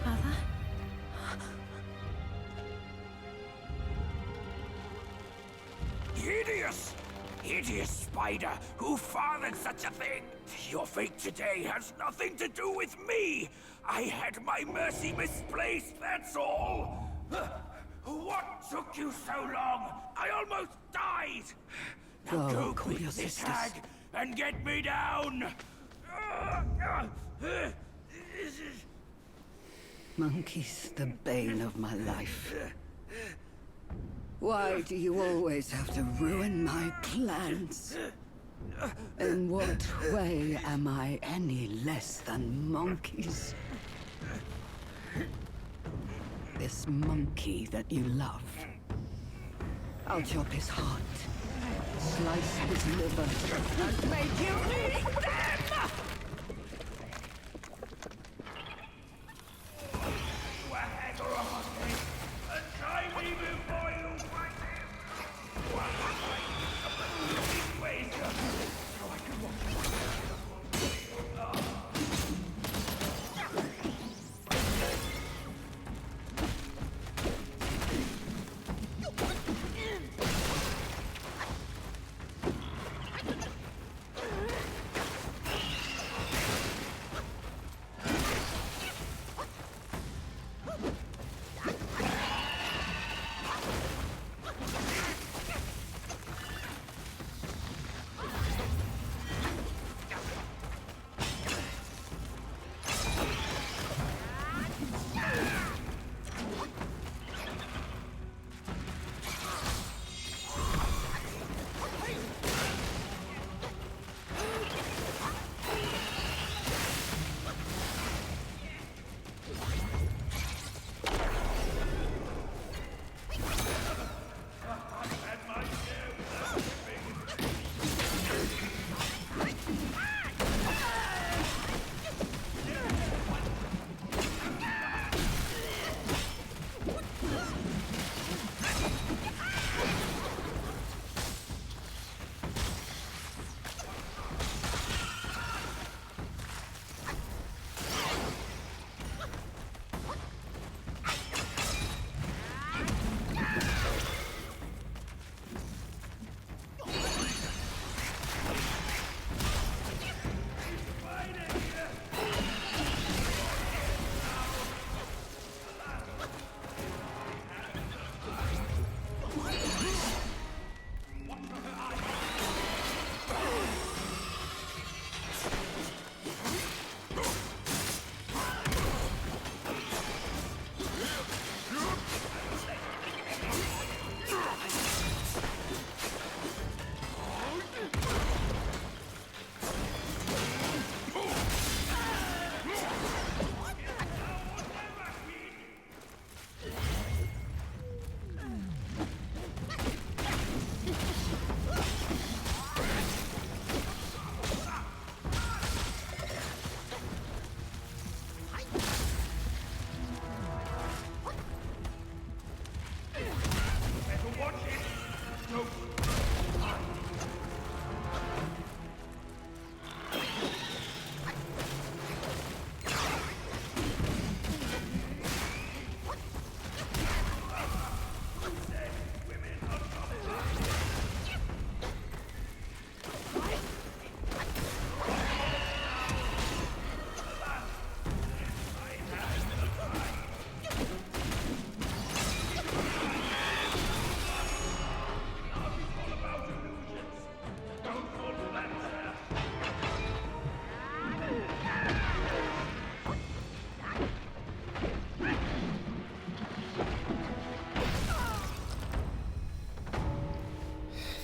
Mother? Hideous! Hideous spider! Who fathered such a thing? Your fate today has nothing to do with me! I had my mercy misplaced, that's all! What took you so long? I almost died! Now go call quick, your this sisters. hag, and get me down! Monkey's the bane of my life. Why do you always have to ruin my plans? In what way am I any less than monkeys? This monkey that you love. I'll chop his heart, slice his liver, and make you eat them! You a hag or a monkey? Untie me before you fight him! Ways so I can walk.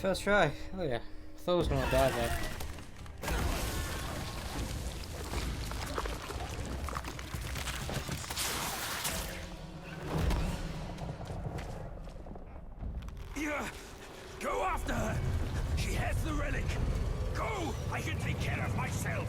First try. Oh yeah. I thought I was gonna die there. Yeah, go after her. She has the relic. Go! I can take care of myself.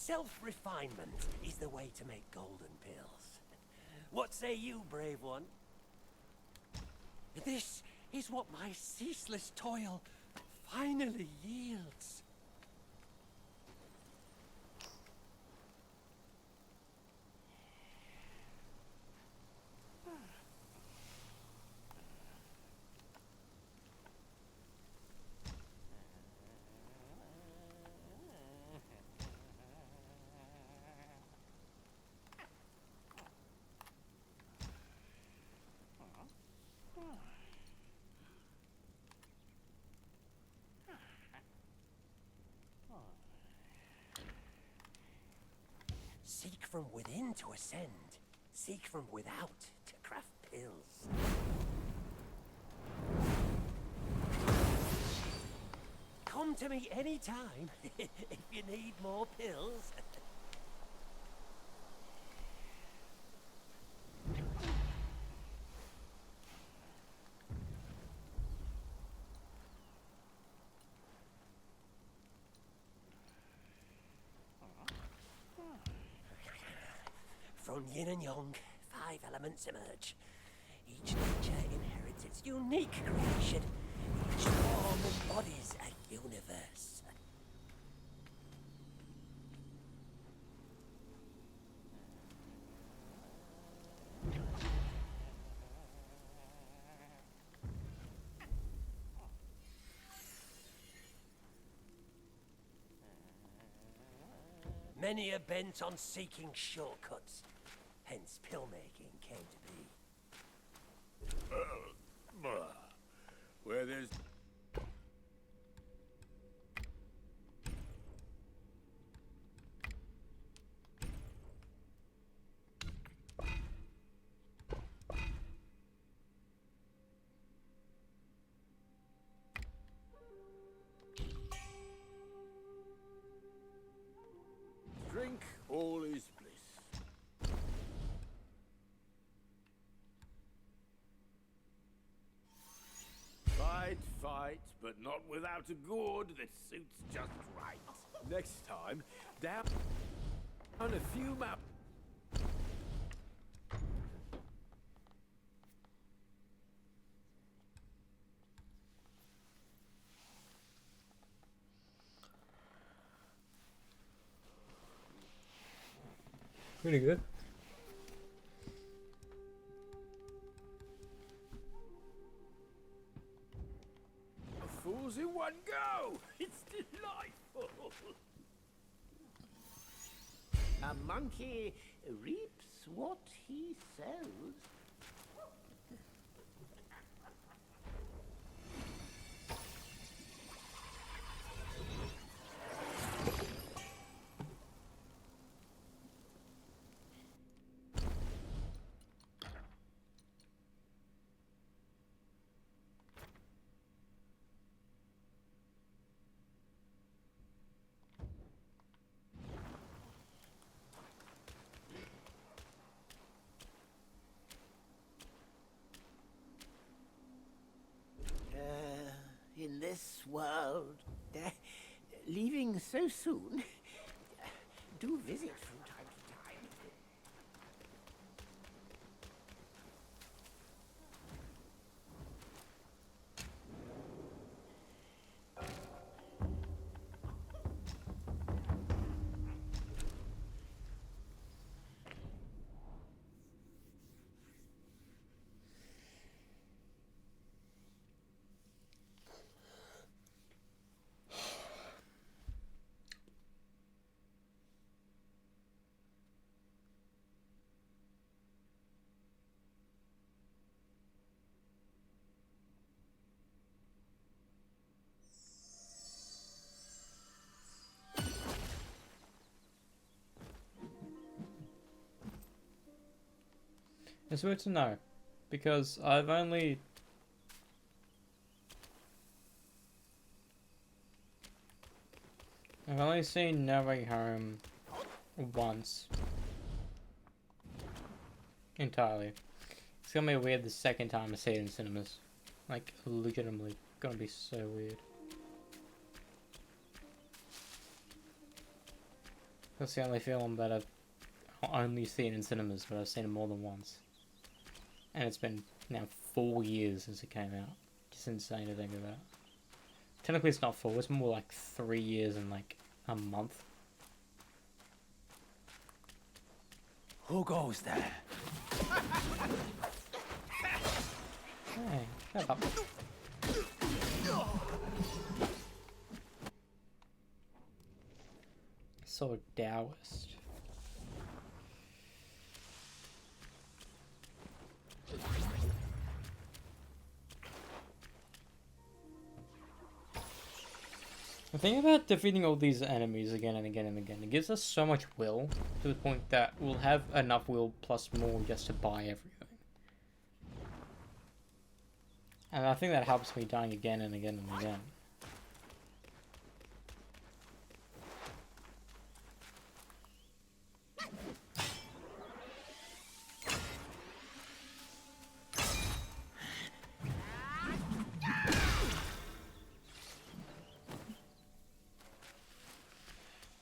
Self-refinement is the way to make golden pills. What say you, brave one? This is what my ceaseless toil finally yields. Seek from within to ascend. Seek from without to craft pills. Come to me anytime if you need more pills. From yin and yang, 5 elements emerge. Each nature inherits its unique creation. Each form embodies a universe. Many are bent on seeking shortcuts. Hence, pill-making came to be. Where there's... Drink, all is bliss. Fight, but not without a gourd that suits just right. Next time, down a few map. Pretty good. Fools in one go! It's delightful! A monkey reaps what he sows. In this world, leaving so soon, do visit from time to time. It's weird to know, because I've only seen No Way Home once entirely. It's gonna be weird the second time I see it in cinemas. Like, legitimately, gonna be so weird. That's the only film that I've only seen in cinemas, but I've seen it more than once. And it's been now 4 years since it came out. Just insane to think about. Technically it's not 4, it's more like 3 years and like a month. Who goes there? Hey, shut up. So Taoist. The thing about defeating all these enemies again and again and again, it gives us so much will, to the point that we'll have enough will plus more just to buy everything. And I think that helps me dying again and again and again.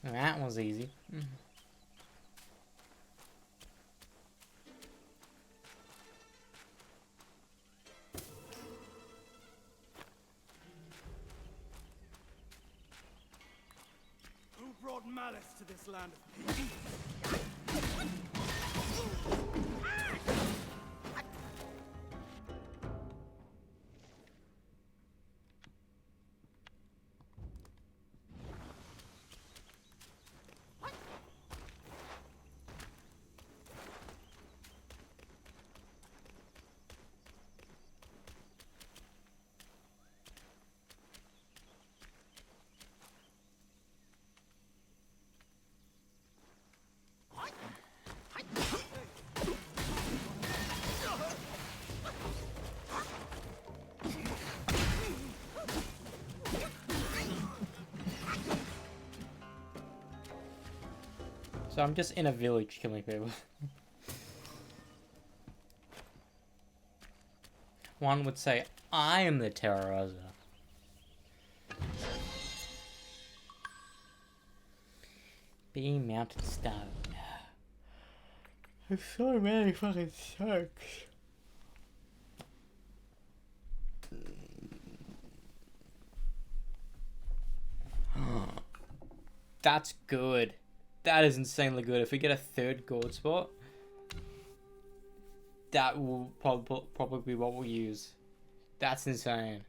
That was easy. Who brought malice to this land of peace? So I'm just in a village killing people. One would say, I am the terrorizer. Be mountain stone. There's so many fucking jokes. That's good. That is insanely good. If we get a third gold spot, that will probably be what we'll use. That's insane.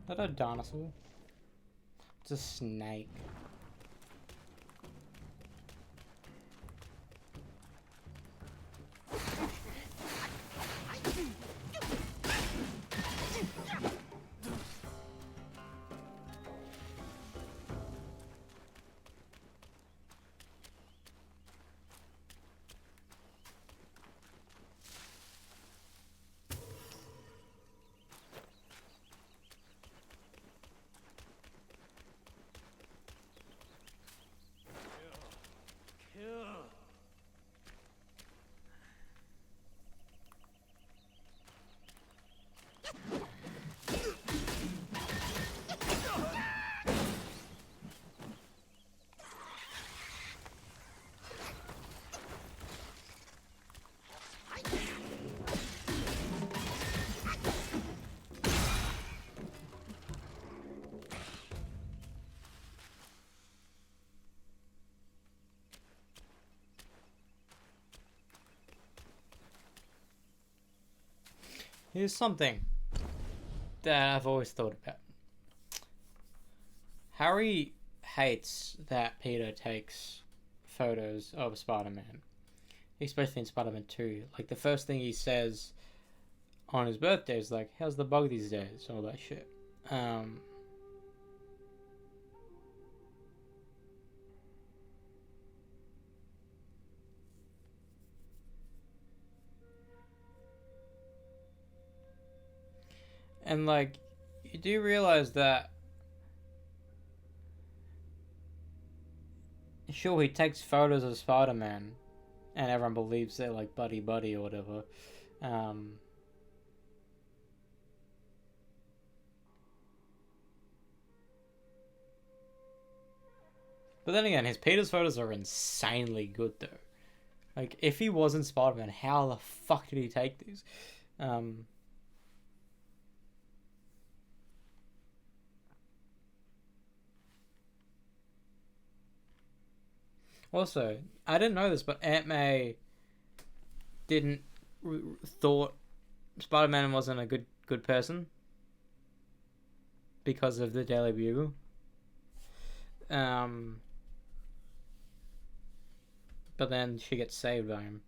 Is that a dinosaur? It's a snake. Here's something that I've always thought about. Harry hates that Peter takes photos of Spider-Man, especially in Spider-Man 2. Like, the first thing he says on his birthday is like, how's the bug these days? All that shit. And, like, you do realize that, sure, he takes photos of Spider-Man, and everyone believes they're, like, buddy-buddy or whatever. But then again, his Peter's photos are insanely good, though. Like, if he wasn't Spider-Man, how the fuck did he take these? Also, I didn't know this, but Aunt May didn't thought Spider-Man wasn't a good person because of the Daily Bugle. But then she gets saved by him.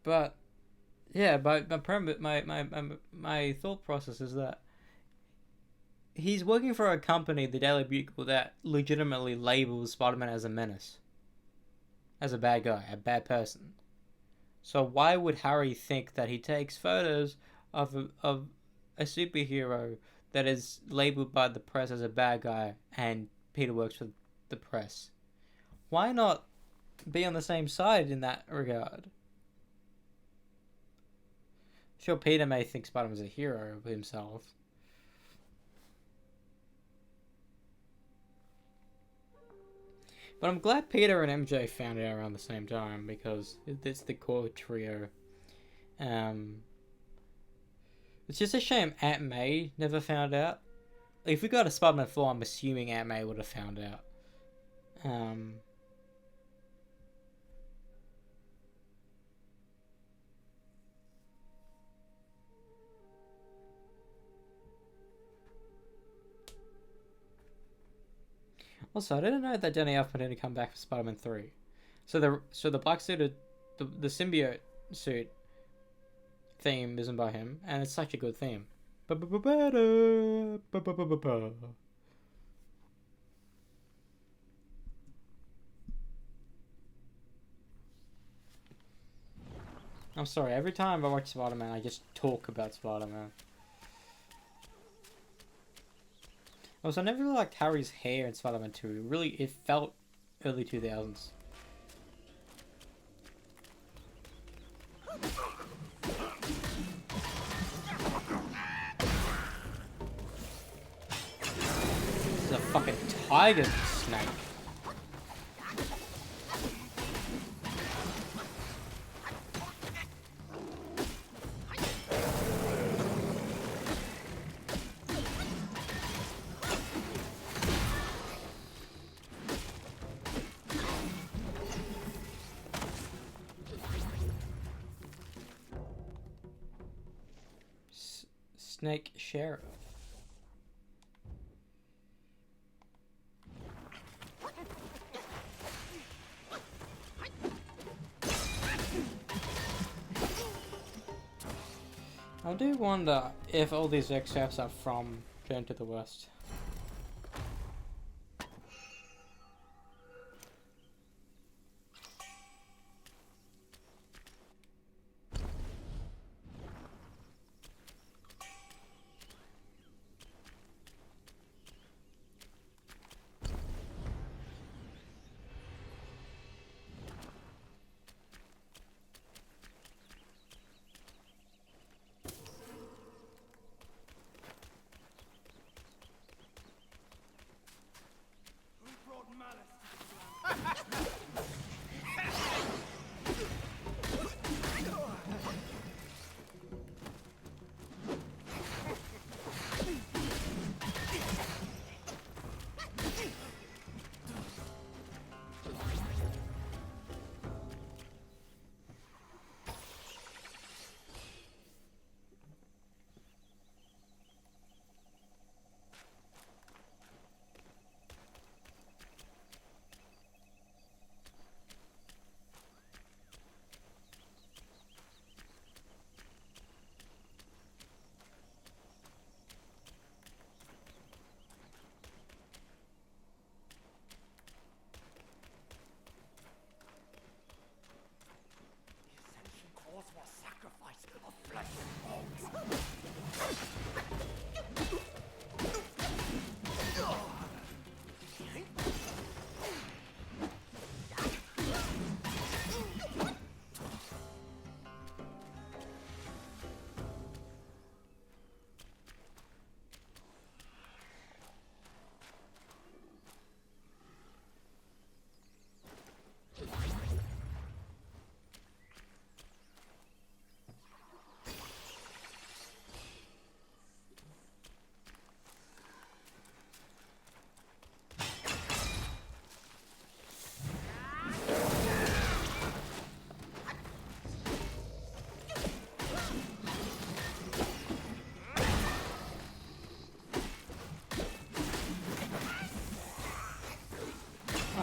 But yeah, my thought process is that he's working for a company, the Daily Bugle, that legitimately labels Spider-Man as a menace, as a bad guy, a bad person. So why would Harry think that he takes photos of a superhero that is labeled by the press as a bad guy and Peter works for the press? Why not be on the same side in that regard? Sure, Peter may think Spider-Man's a hero of himself. But I'm glad Peter and MJ found out around the same time, because it's the core trio. It's just a shame Aunt May never found out. If we got a Spider-Man 4, I'm assuming Aunt May would have found out. Also, I didn't know that Danny Elfman didn't come back for Spider-Man 3. So the black suited, the symbiote suit theme isn't by him, and it's such a good theme. I'm sorry, every time I watch Spider-Man, I just talk about Spider-Man. Also, I never really liked Harry's hair in Spider-Man 2. It felt early 2000s. This is a fucking tiger snake. Snake Sheriff. I do wonder if all these excerpts are from Journey to the West.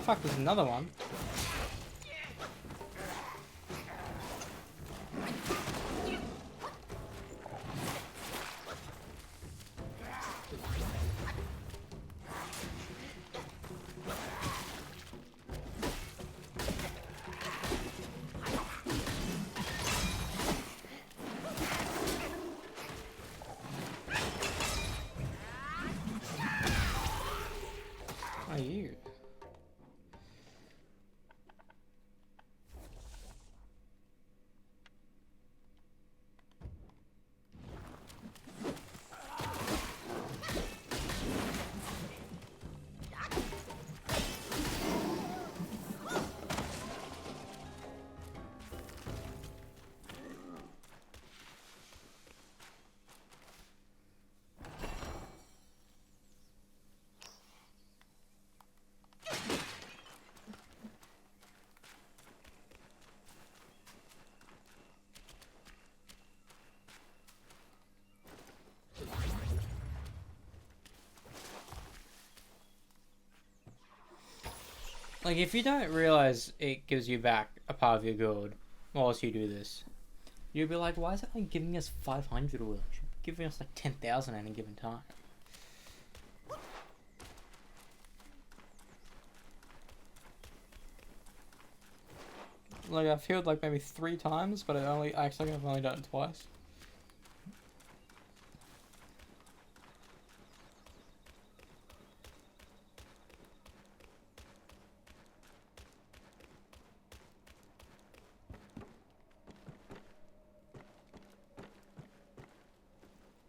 fuck, there's another one. Are you? Like, if you don't realize it gives you back a part of your gold whilst you do this, you'll be like, why is it like giving us 500 oil? It should be giving us like 10,000 at any given time. Like, I've healed like maybe 3 times, but I've only done it twice.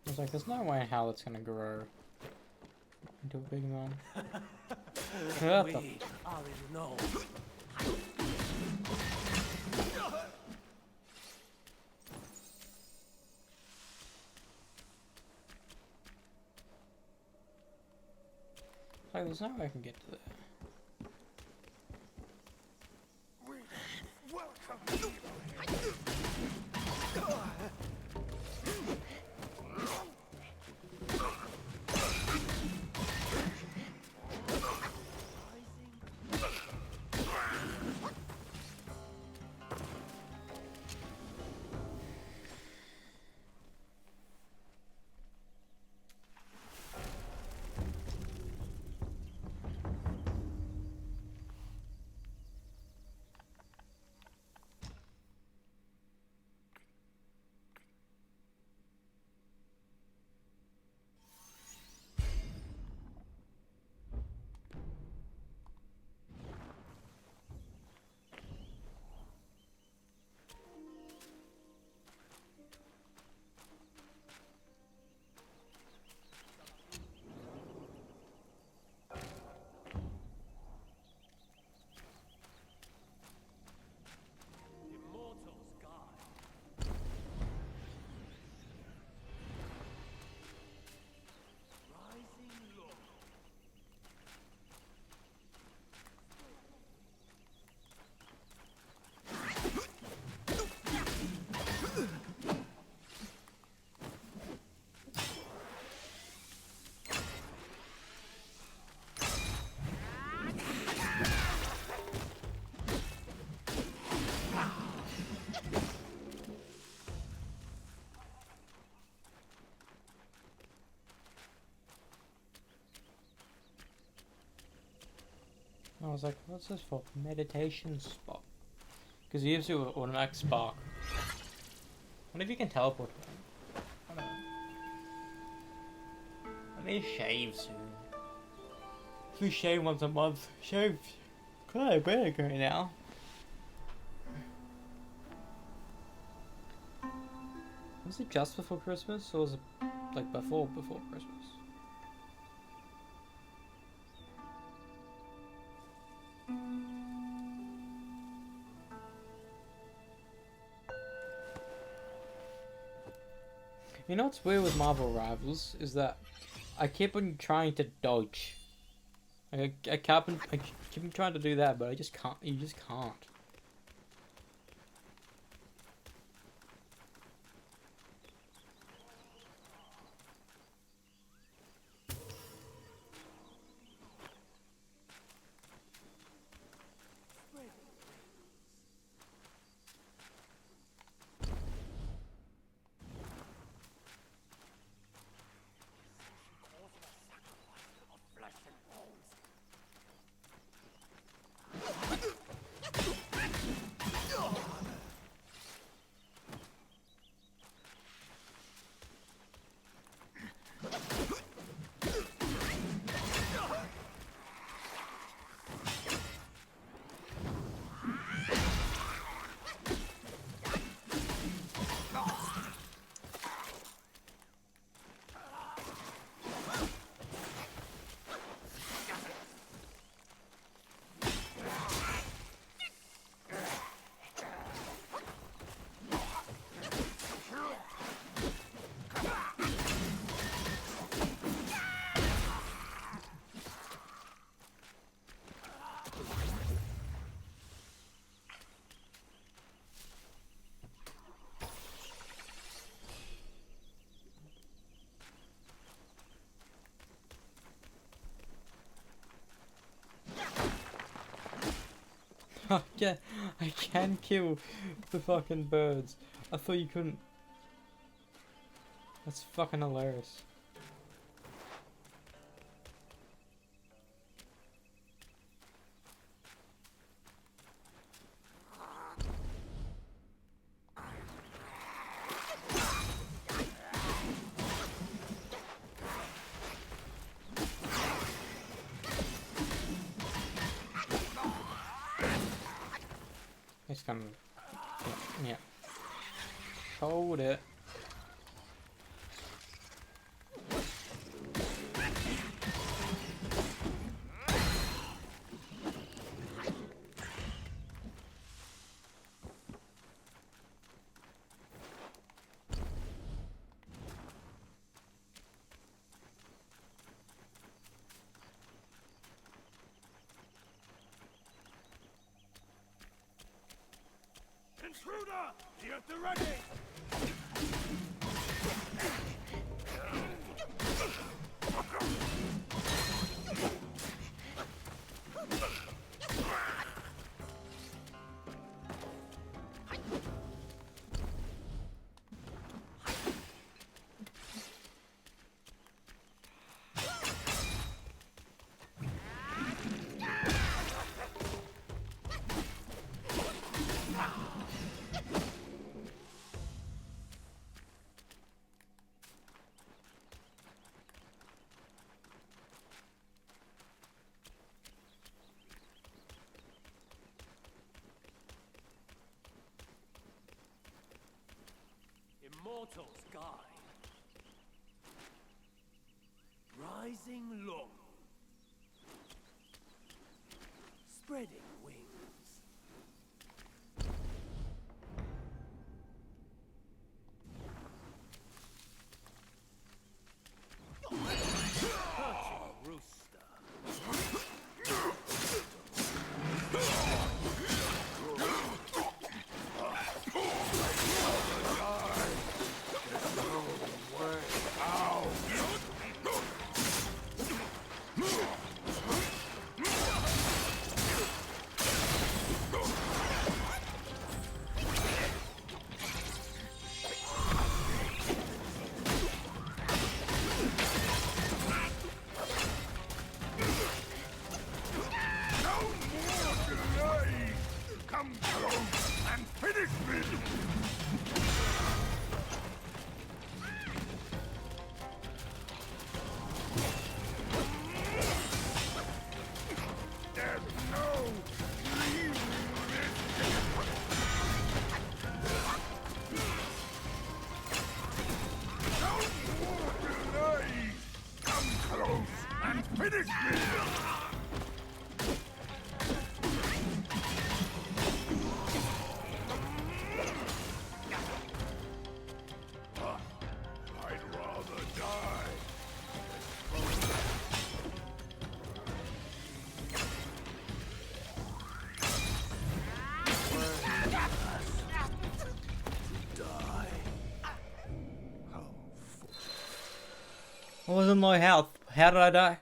I was like, there's no way in hell it's gonna grow into a big man. What the We are in no. Like, there's no way I can get to there. Immortals guide. Rising Lord. I was like, what's this for? Meditation spot. Because he gives you an automatic spark. What if you can teleport to them? I don't know. I need to shave soon. If we shave once a month, shave quite a bit ago now. Was it just before Christmas, or was it like before Christmas? You know what's weird with Marvel Rivals is that I keep on trying to dodge. Like, I keep on trying to do that, but I just can't. You just can't. Yeah, I can kill the fucking birds. I thought you couldn't. That's fucking hilarious. It's coming. Yeah. Hold it. Intruder! Be at the ready! Immortal's Guide. Rising long. Spreading wings. Perching rooster. Come close and finish me! There's no leaving this. No more delay! Come close and finish me! I'd rather die. I wasn't low health. How did I die?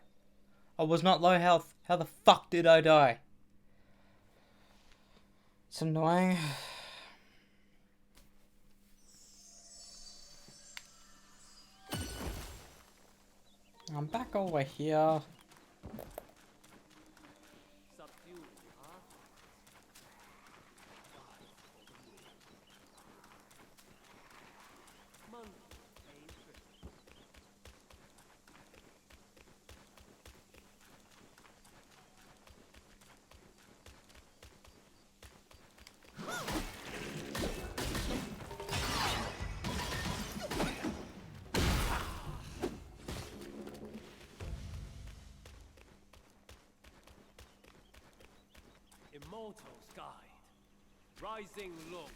I was not low health. How the fuck did I die? It's annoying. I'm back over here. Subdue, huh? Money, ain't true. Immortal's Guide. Rising long.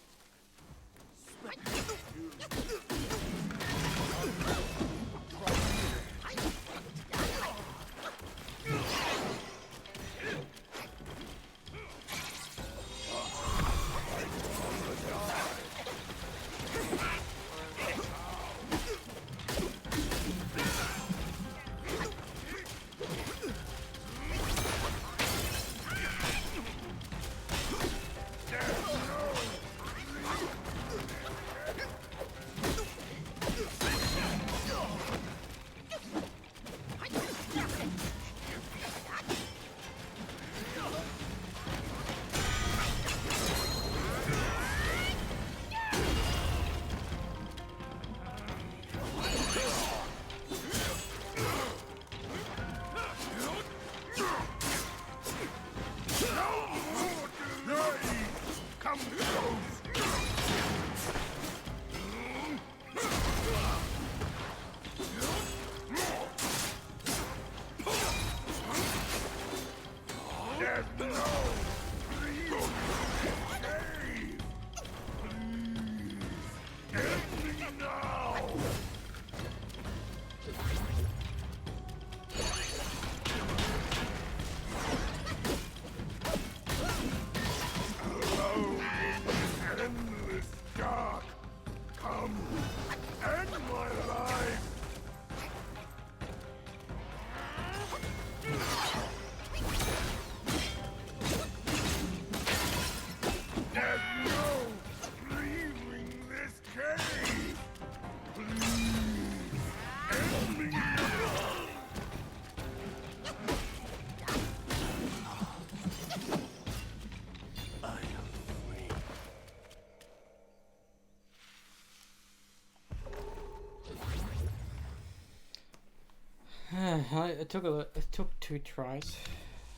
It took 2 tries.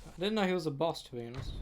I didn't know he was a boss, to be honest.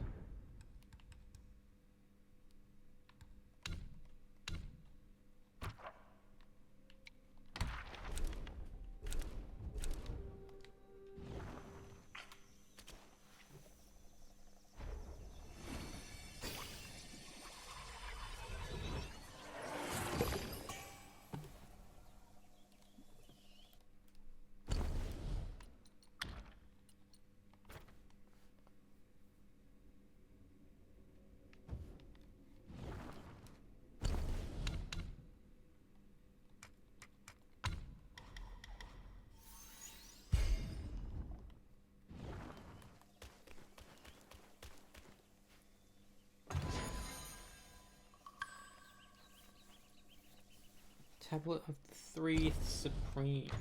Tablet of the 3 Supremes.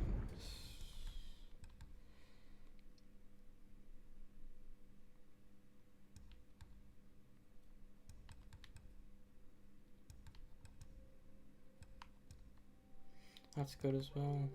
That's good as well.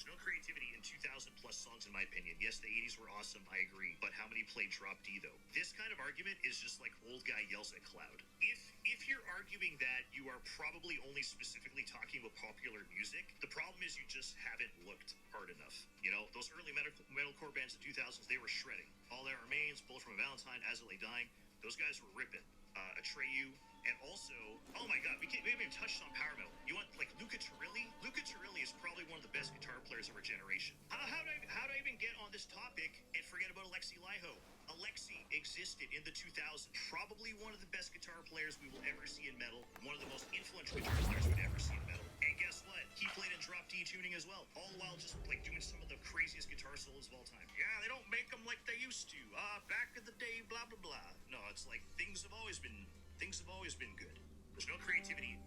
no creativity in 2,000 plus songs, in my opinion. Yes, the 80s were awesome, I agree. But how many played Drop D, though? This kind of argument is just like old guy yells at cloud. If you're arguing that you are probably only specifically talking about popular music, the problem is you just haven't looked hard enough. You know, those early metalcore bands in the 2000s, they were shredding. All That Remains, Bullet from a Valentine, As It Lay Dying, those guys were ripping. Atreyu, and also, oh my god, we haven't even touched on power metal. You want, like, Luca Turilli? Luca Turilli is probably one of the best guitar players of our generation. How do I even get on this topic and forget about Alexi Laiho? Alexi existed in the 2000s, probably one of the best guitar players we will ever see in metal, one of the most influential guitar players we'd ever see in metal. And guess what? He played in drop D tuning as well, all the while just like doing some of the craziest guitar solos of all time. Yeah, they don't make them like they used to. Back in the day, blah blah blah. No, it's like things have always been good. There's no creativity.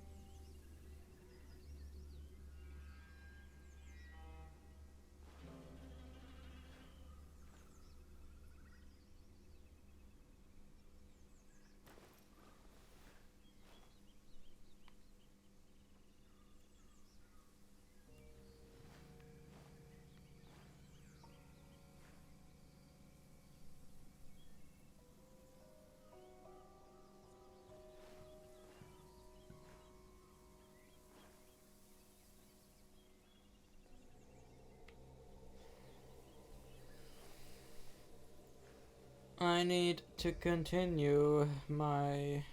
I need to continue my...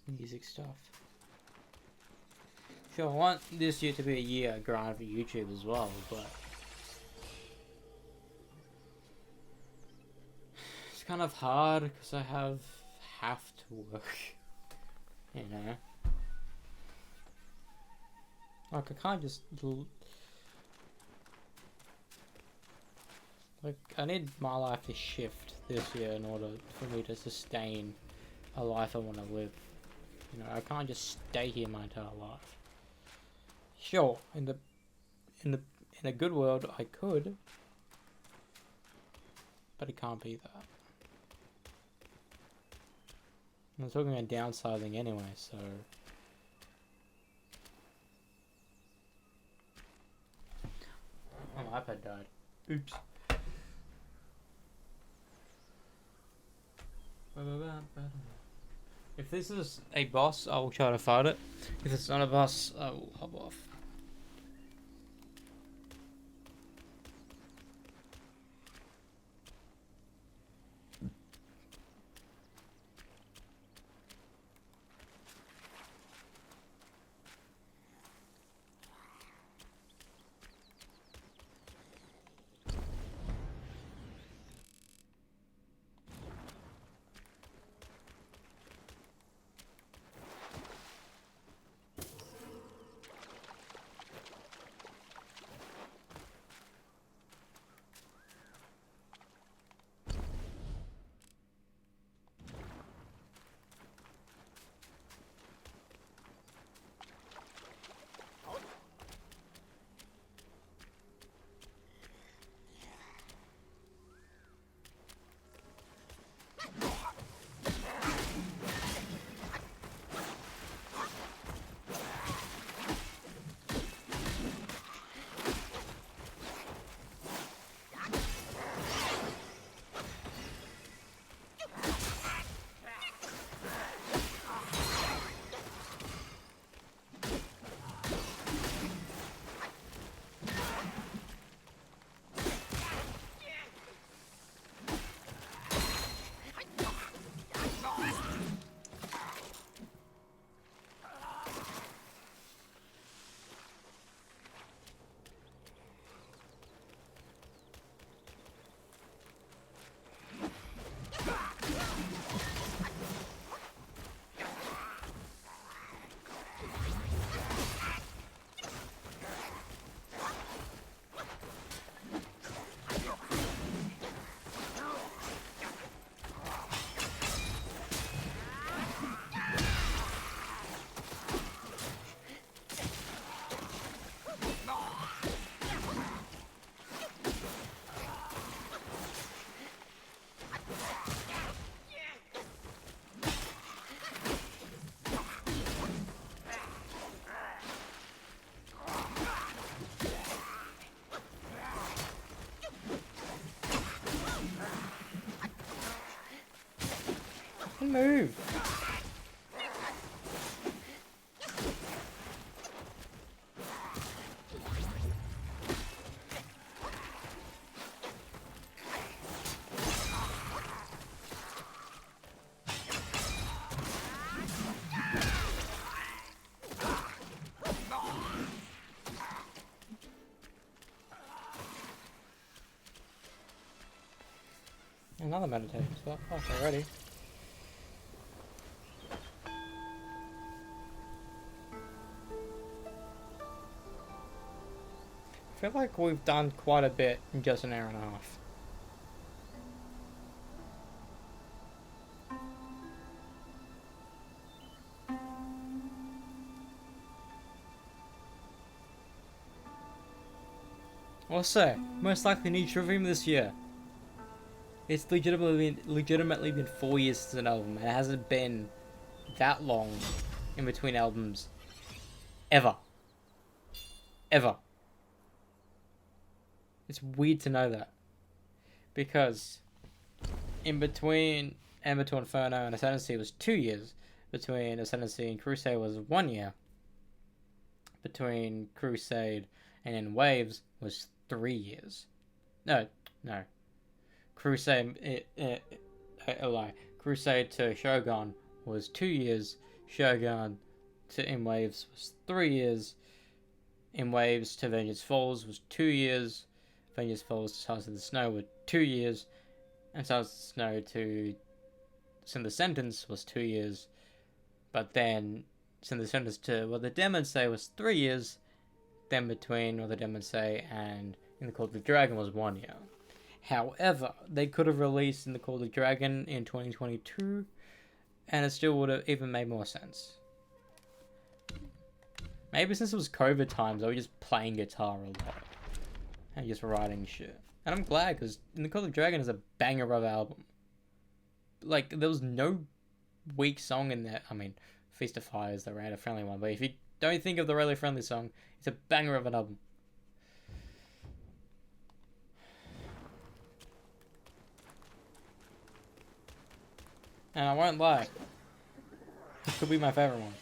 music stuff. Sure, I want this year to be a year grind for YouTube as well, but it's kind of hard because I have to work, you know. Like, I can't just... Like, I need my life to shift this year in order for me to sustain a life I want to live. You know, I can't just stay here my entire life. Sure, in a good world, I could. But it can't be that. I'm talking about downsizing anyway, so... Oh, my iPad died. Oops. If this is a boss, I will try to fight it. If it's not a boss, I will hop off. move. Another meditation spot. Fuck, already. I feel like we've done quite a bit in just an hour and a half. Also, most likely new Trivium this year. It's legitimately been 4 years since an album. It hasn't been that long in between albums. Ever. Ever. It's weird to know that. Because in between Ember to Inferno and Ascendancy was 2 years. Between Ascendancy and Crusade was 1 year. Between Crusade and In Waves was 3 years. No. Crusade, I lie. Crusade to Shogun was 2 years. Shogun to In Waves was 3 years. In Waves to Vengeance Falls was 2 years. Vengeance Falls to Stars of the Snow were 2 years. And Stars of the Snow to Send the Sentence was 2 years. But then Send the Sentence to What the Demons Say was 3 years. Then between What the Demons Say and In the Court of the Dragon was 1 year. However, they could have released In the Court of the Dragon in 2022, and it still would have even made more sense. Maybe since it was COVID times, I was just playing guitar a lot and just writing shit. And I'm glad, because In the Court of the Dragon is a banger of an album. Like, there was no weak song in there. I mean, Feast of Fire is the random friendly one, but if you don't think of the really friendly song, it's a banger of an album. And I won't lie, this could be my favorite one.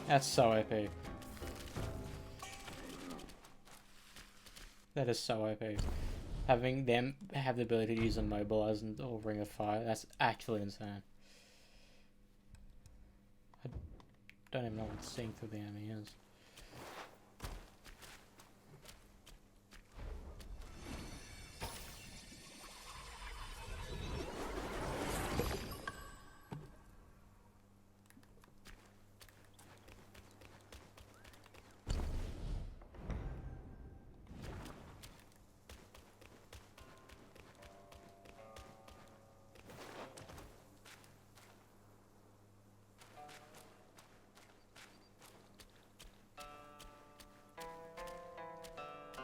That's so OP. That is so OP. Having them have the ability to use a mobilize or ring of fire, that's actually insane. don't even know what seeing through the enemy is.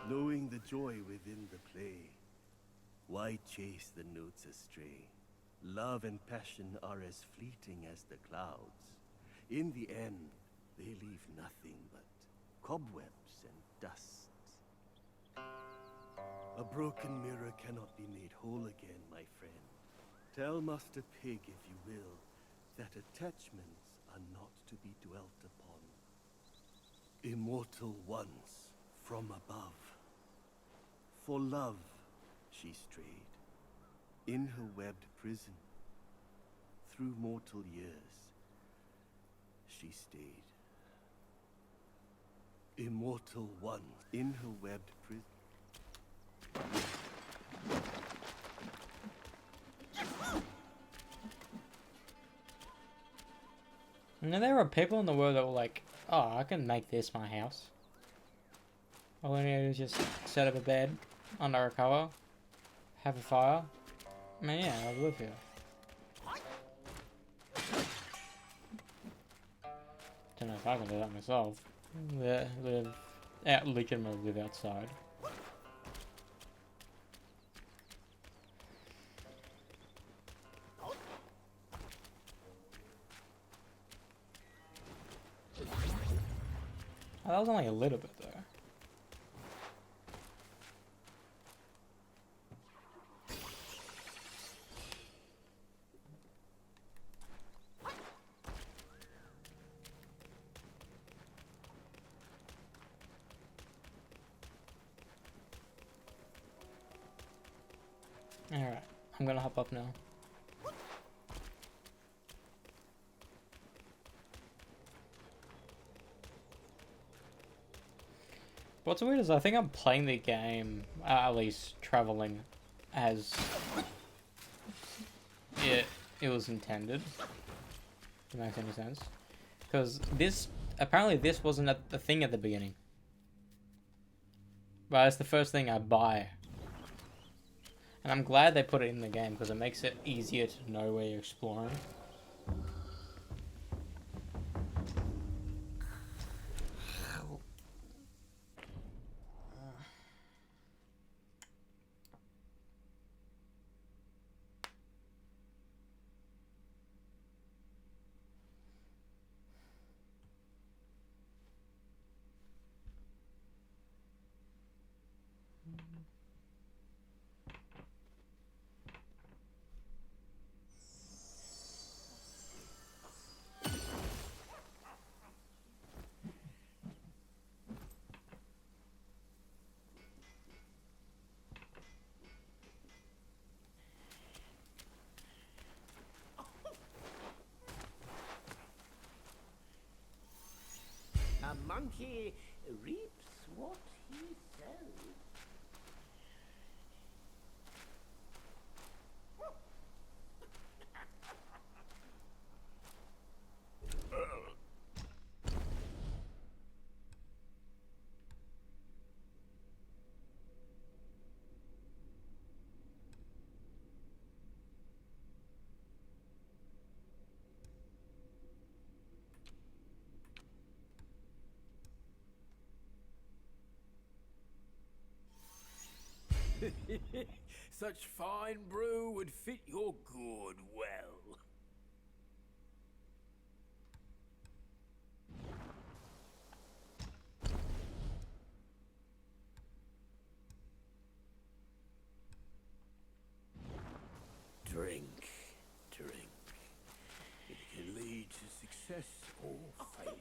Knowing the joy within the play, why chase the notes astray? Love and passion are as fleeting as the clouds. In the end, they leave nothing but cobwebs and dust. A broken mirror cannot be made whole again, my friend. Tell Master Pig, if you will, that attachments are not to be dwelt upon. Immortal ones from above. For love, she strayed, in her webbed prison. Through mortal years, she stayed. Immortal one, in her webbed prison. Now there are people in the world that were like, oh, I can make this my house. All I need to do is just set up a bed under a cover, have a fire. Man, yeah, I'll live here. Don't know if I can do that myself. Live out, legitimately live outside. Oh, that was only a little bit though. Alright, I'm gonna hop up now. What's weird is I think I'm playing the game, at least traveling, as it was intended. If that makes any sense. Because apparently this wasn't the thing at the beginning. But it's the first thing I buy. And I'm glad they put it in the game because it makes it easier to know where you're exploring. A monkey reaps what he sows. Such fine brew would fit your gourd well. Drink, drink. It can lead to success or failure.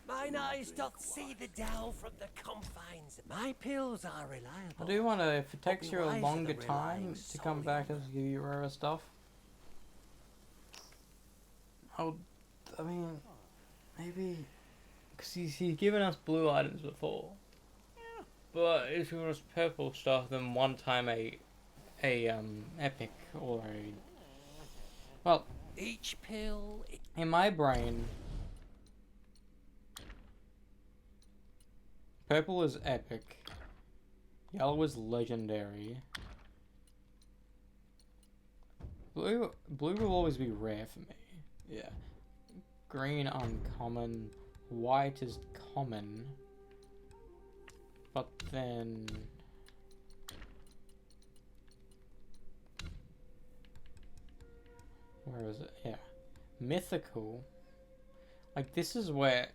Mine eyes doth see the Dow from the confines. My pills are I reliable. do wonder if it takes be you a wiser longer than time relying to come solely back on to give you rare stuff. I mean, Maybe because he's given us blue items before. But if it was purple stuff, then one time a epic or a well, Each pill. in my brain, purple is epic, yellow is legendary, blue will always be rare for me. Yeah, green uncommon, white is common, but then where is it? Yeah, mythical. Like this is where,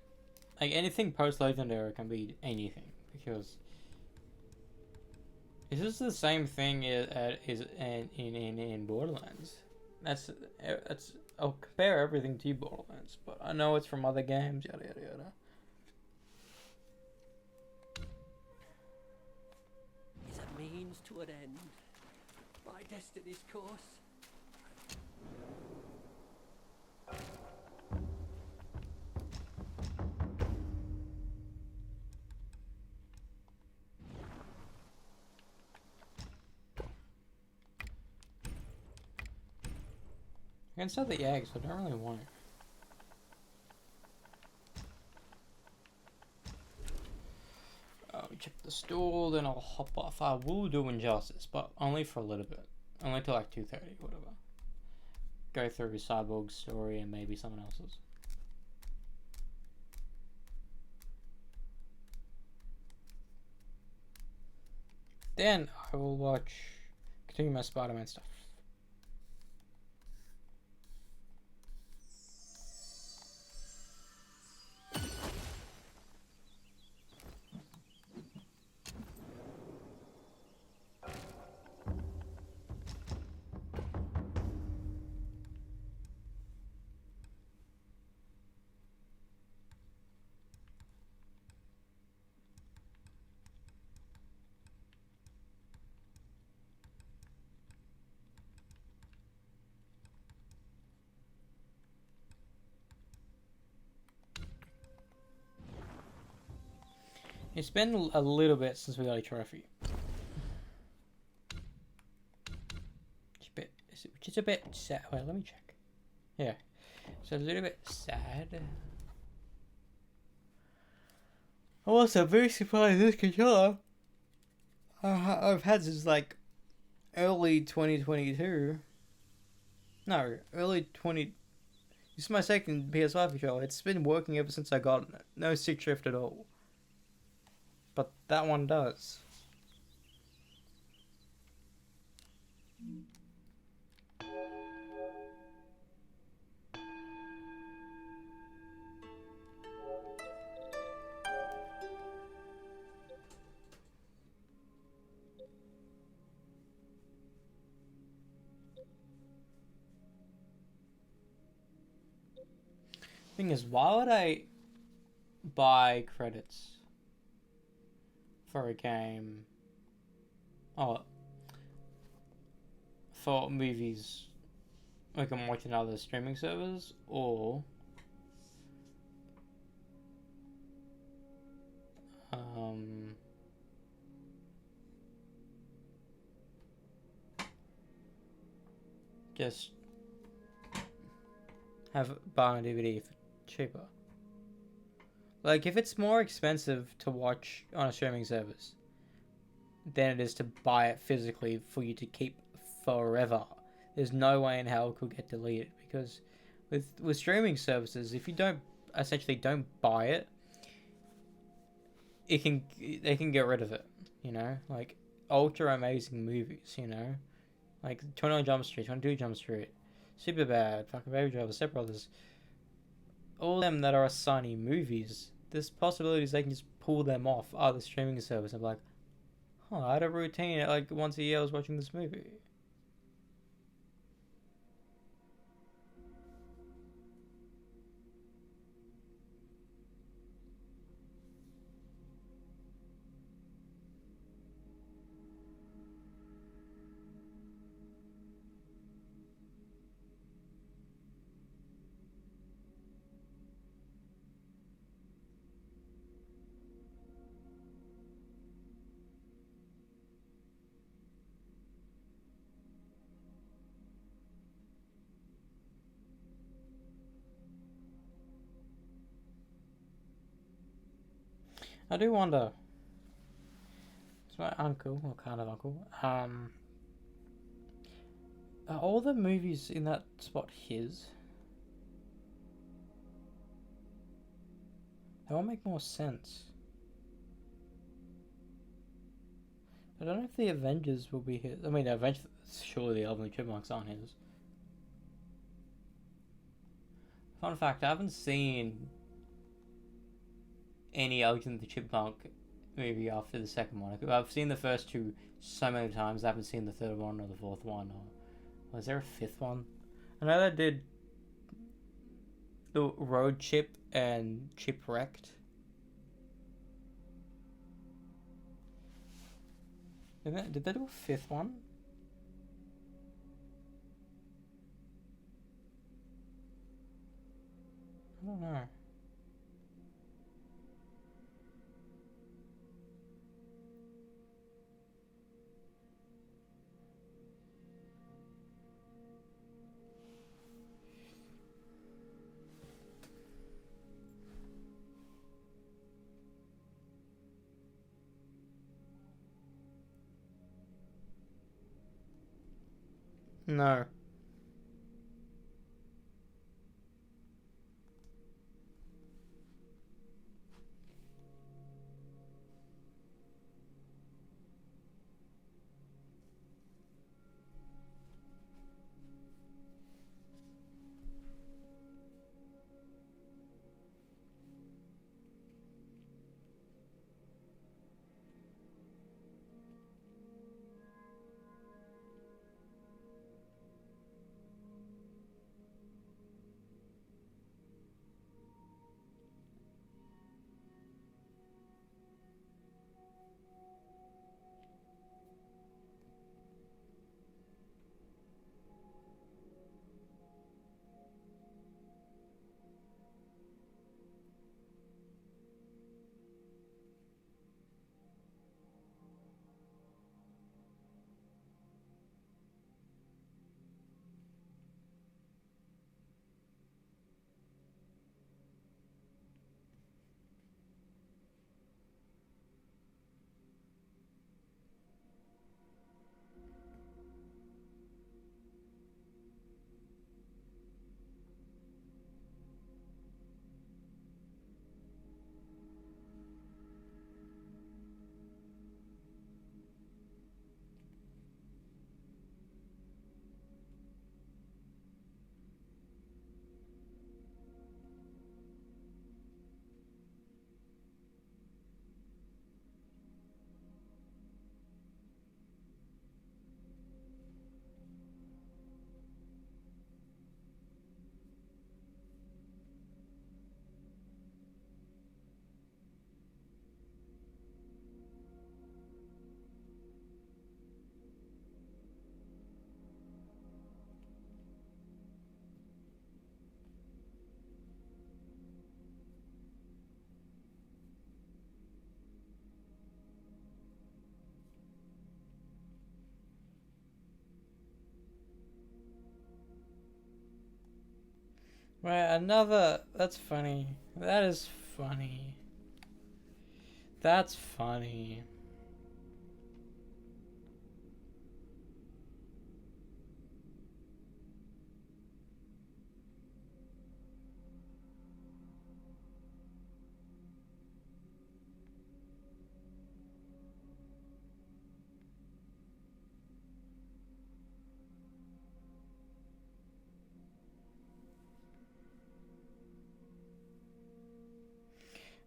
like anything post legendary can be anything because this is the same thing is in Borderlands. That's I'll compare everything to Borderlands, but I know it's from other games. Yada yada yada. Is a means to an end. My destiny's course. I can sell the eggs, but I don't really want it. Check the store, then I'll hop off. I will do Injustice, but only for a little bit. Only till like 2:30, whatever. Go through Cyborg's story and maybe someone else's. Then I will continue my Spider-Man stuff. It's been a little bit since we got a trophy. Which is a bit sad. Wait, let me check. Yeah. So a little bit sad. I'm also very surprised this controller I've had since like early 2022. No, early 20... This is my second PS5 controller. It's been working ever since I got it. No stick shift at all. But that one does. Thing is, why would I buy credits for a game? Oh, for movies I can watch in other streaming servers, or just have buy a DVD for cheaper. Like, if it's more expensive to watch on a streaming service than it is to buy it physically for you to keep forever, there's no way in hell it could get deleted, because with streaming services, if you don't buy it, they can get rid of it, you know? Like, ultra amazing movies, you know? Like 21 Jump Street, 22 Jump Street, Superbad, fucking Baby Driver, Step Brothers, all of them that are Sunny movies, there's possibilities they can just pull them off other streaming service and be like, huh, I had a routine like once a year I was watching this movie. I do wonder. It's my uncle, or kind of uncle. Are all the movies in that spot his? That will make more sense. I don't know if the Avengers will be his. I mean, surely the Elven Chipmunks aren't his. Fun fact, I haven't seen any Alexander the Chipmunk movie after the second one. I've seen the first two so many times, I haven't seen the third one or the fourth one. Or was there a fifth one? I know they did the Road Chip and Chipwrecked. Did they do a fifth one? I don't know. No. Right, another. That's funny. That is funny. That's funny.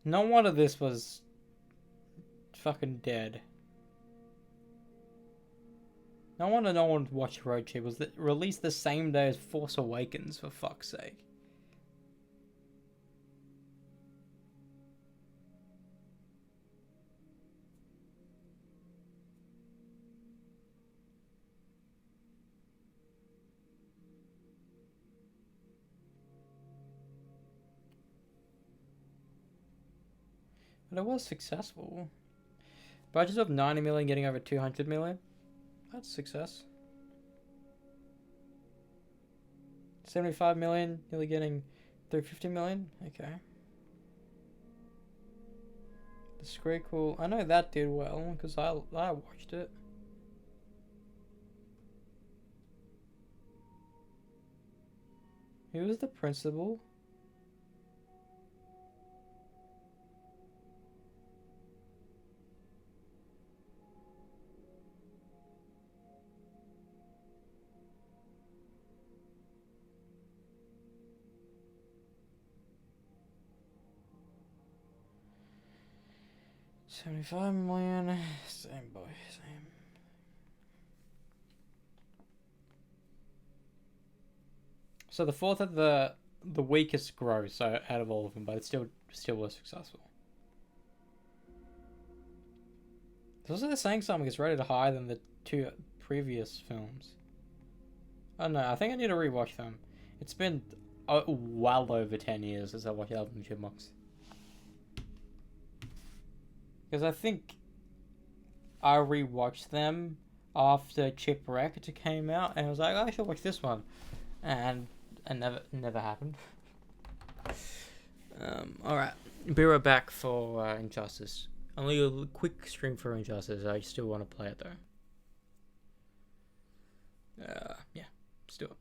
No wonder this was fucking dead. No wonder no one watched Road Trip. Was released the same day as Force Awakens, for fuck's sake. But it was successful. Budget of 90 million getting over 200 million. That's success. 75 million, nearly getting 350 million. Okay. The Screekle, I know that did well because I watched it. Who was the principal? $75 million. Same boy, same. So the fourth of the weakest gross, so out of all of them, but it still was successful. It's also saying something is rated higher than the two previous films. I don't know. I think I need to rewatch them. It's been well over 10 years since I watched Alvin and Chipmunks. Because I think I rewatched them after Chipwrecked came out, and I was like, oh, I should watch this one, and never happened. All right, be right back for Injustice. Only a quick stream for Injustice. I still want to play it though. Yeah, let's do it.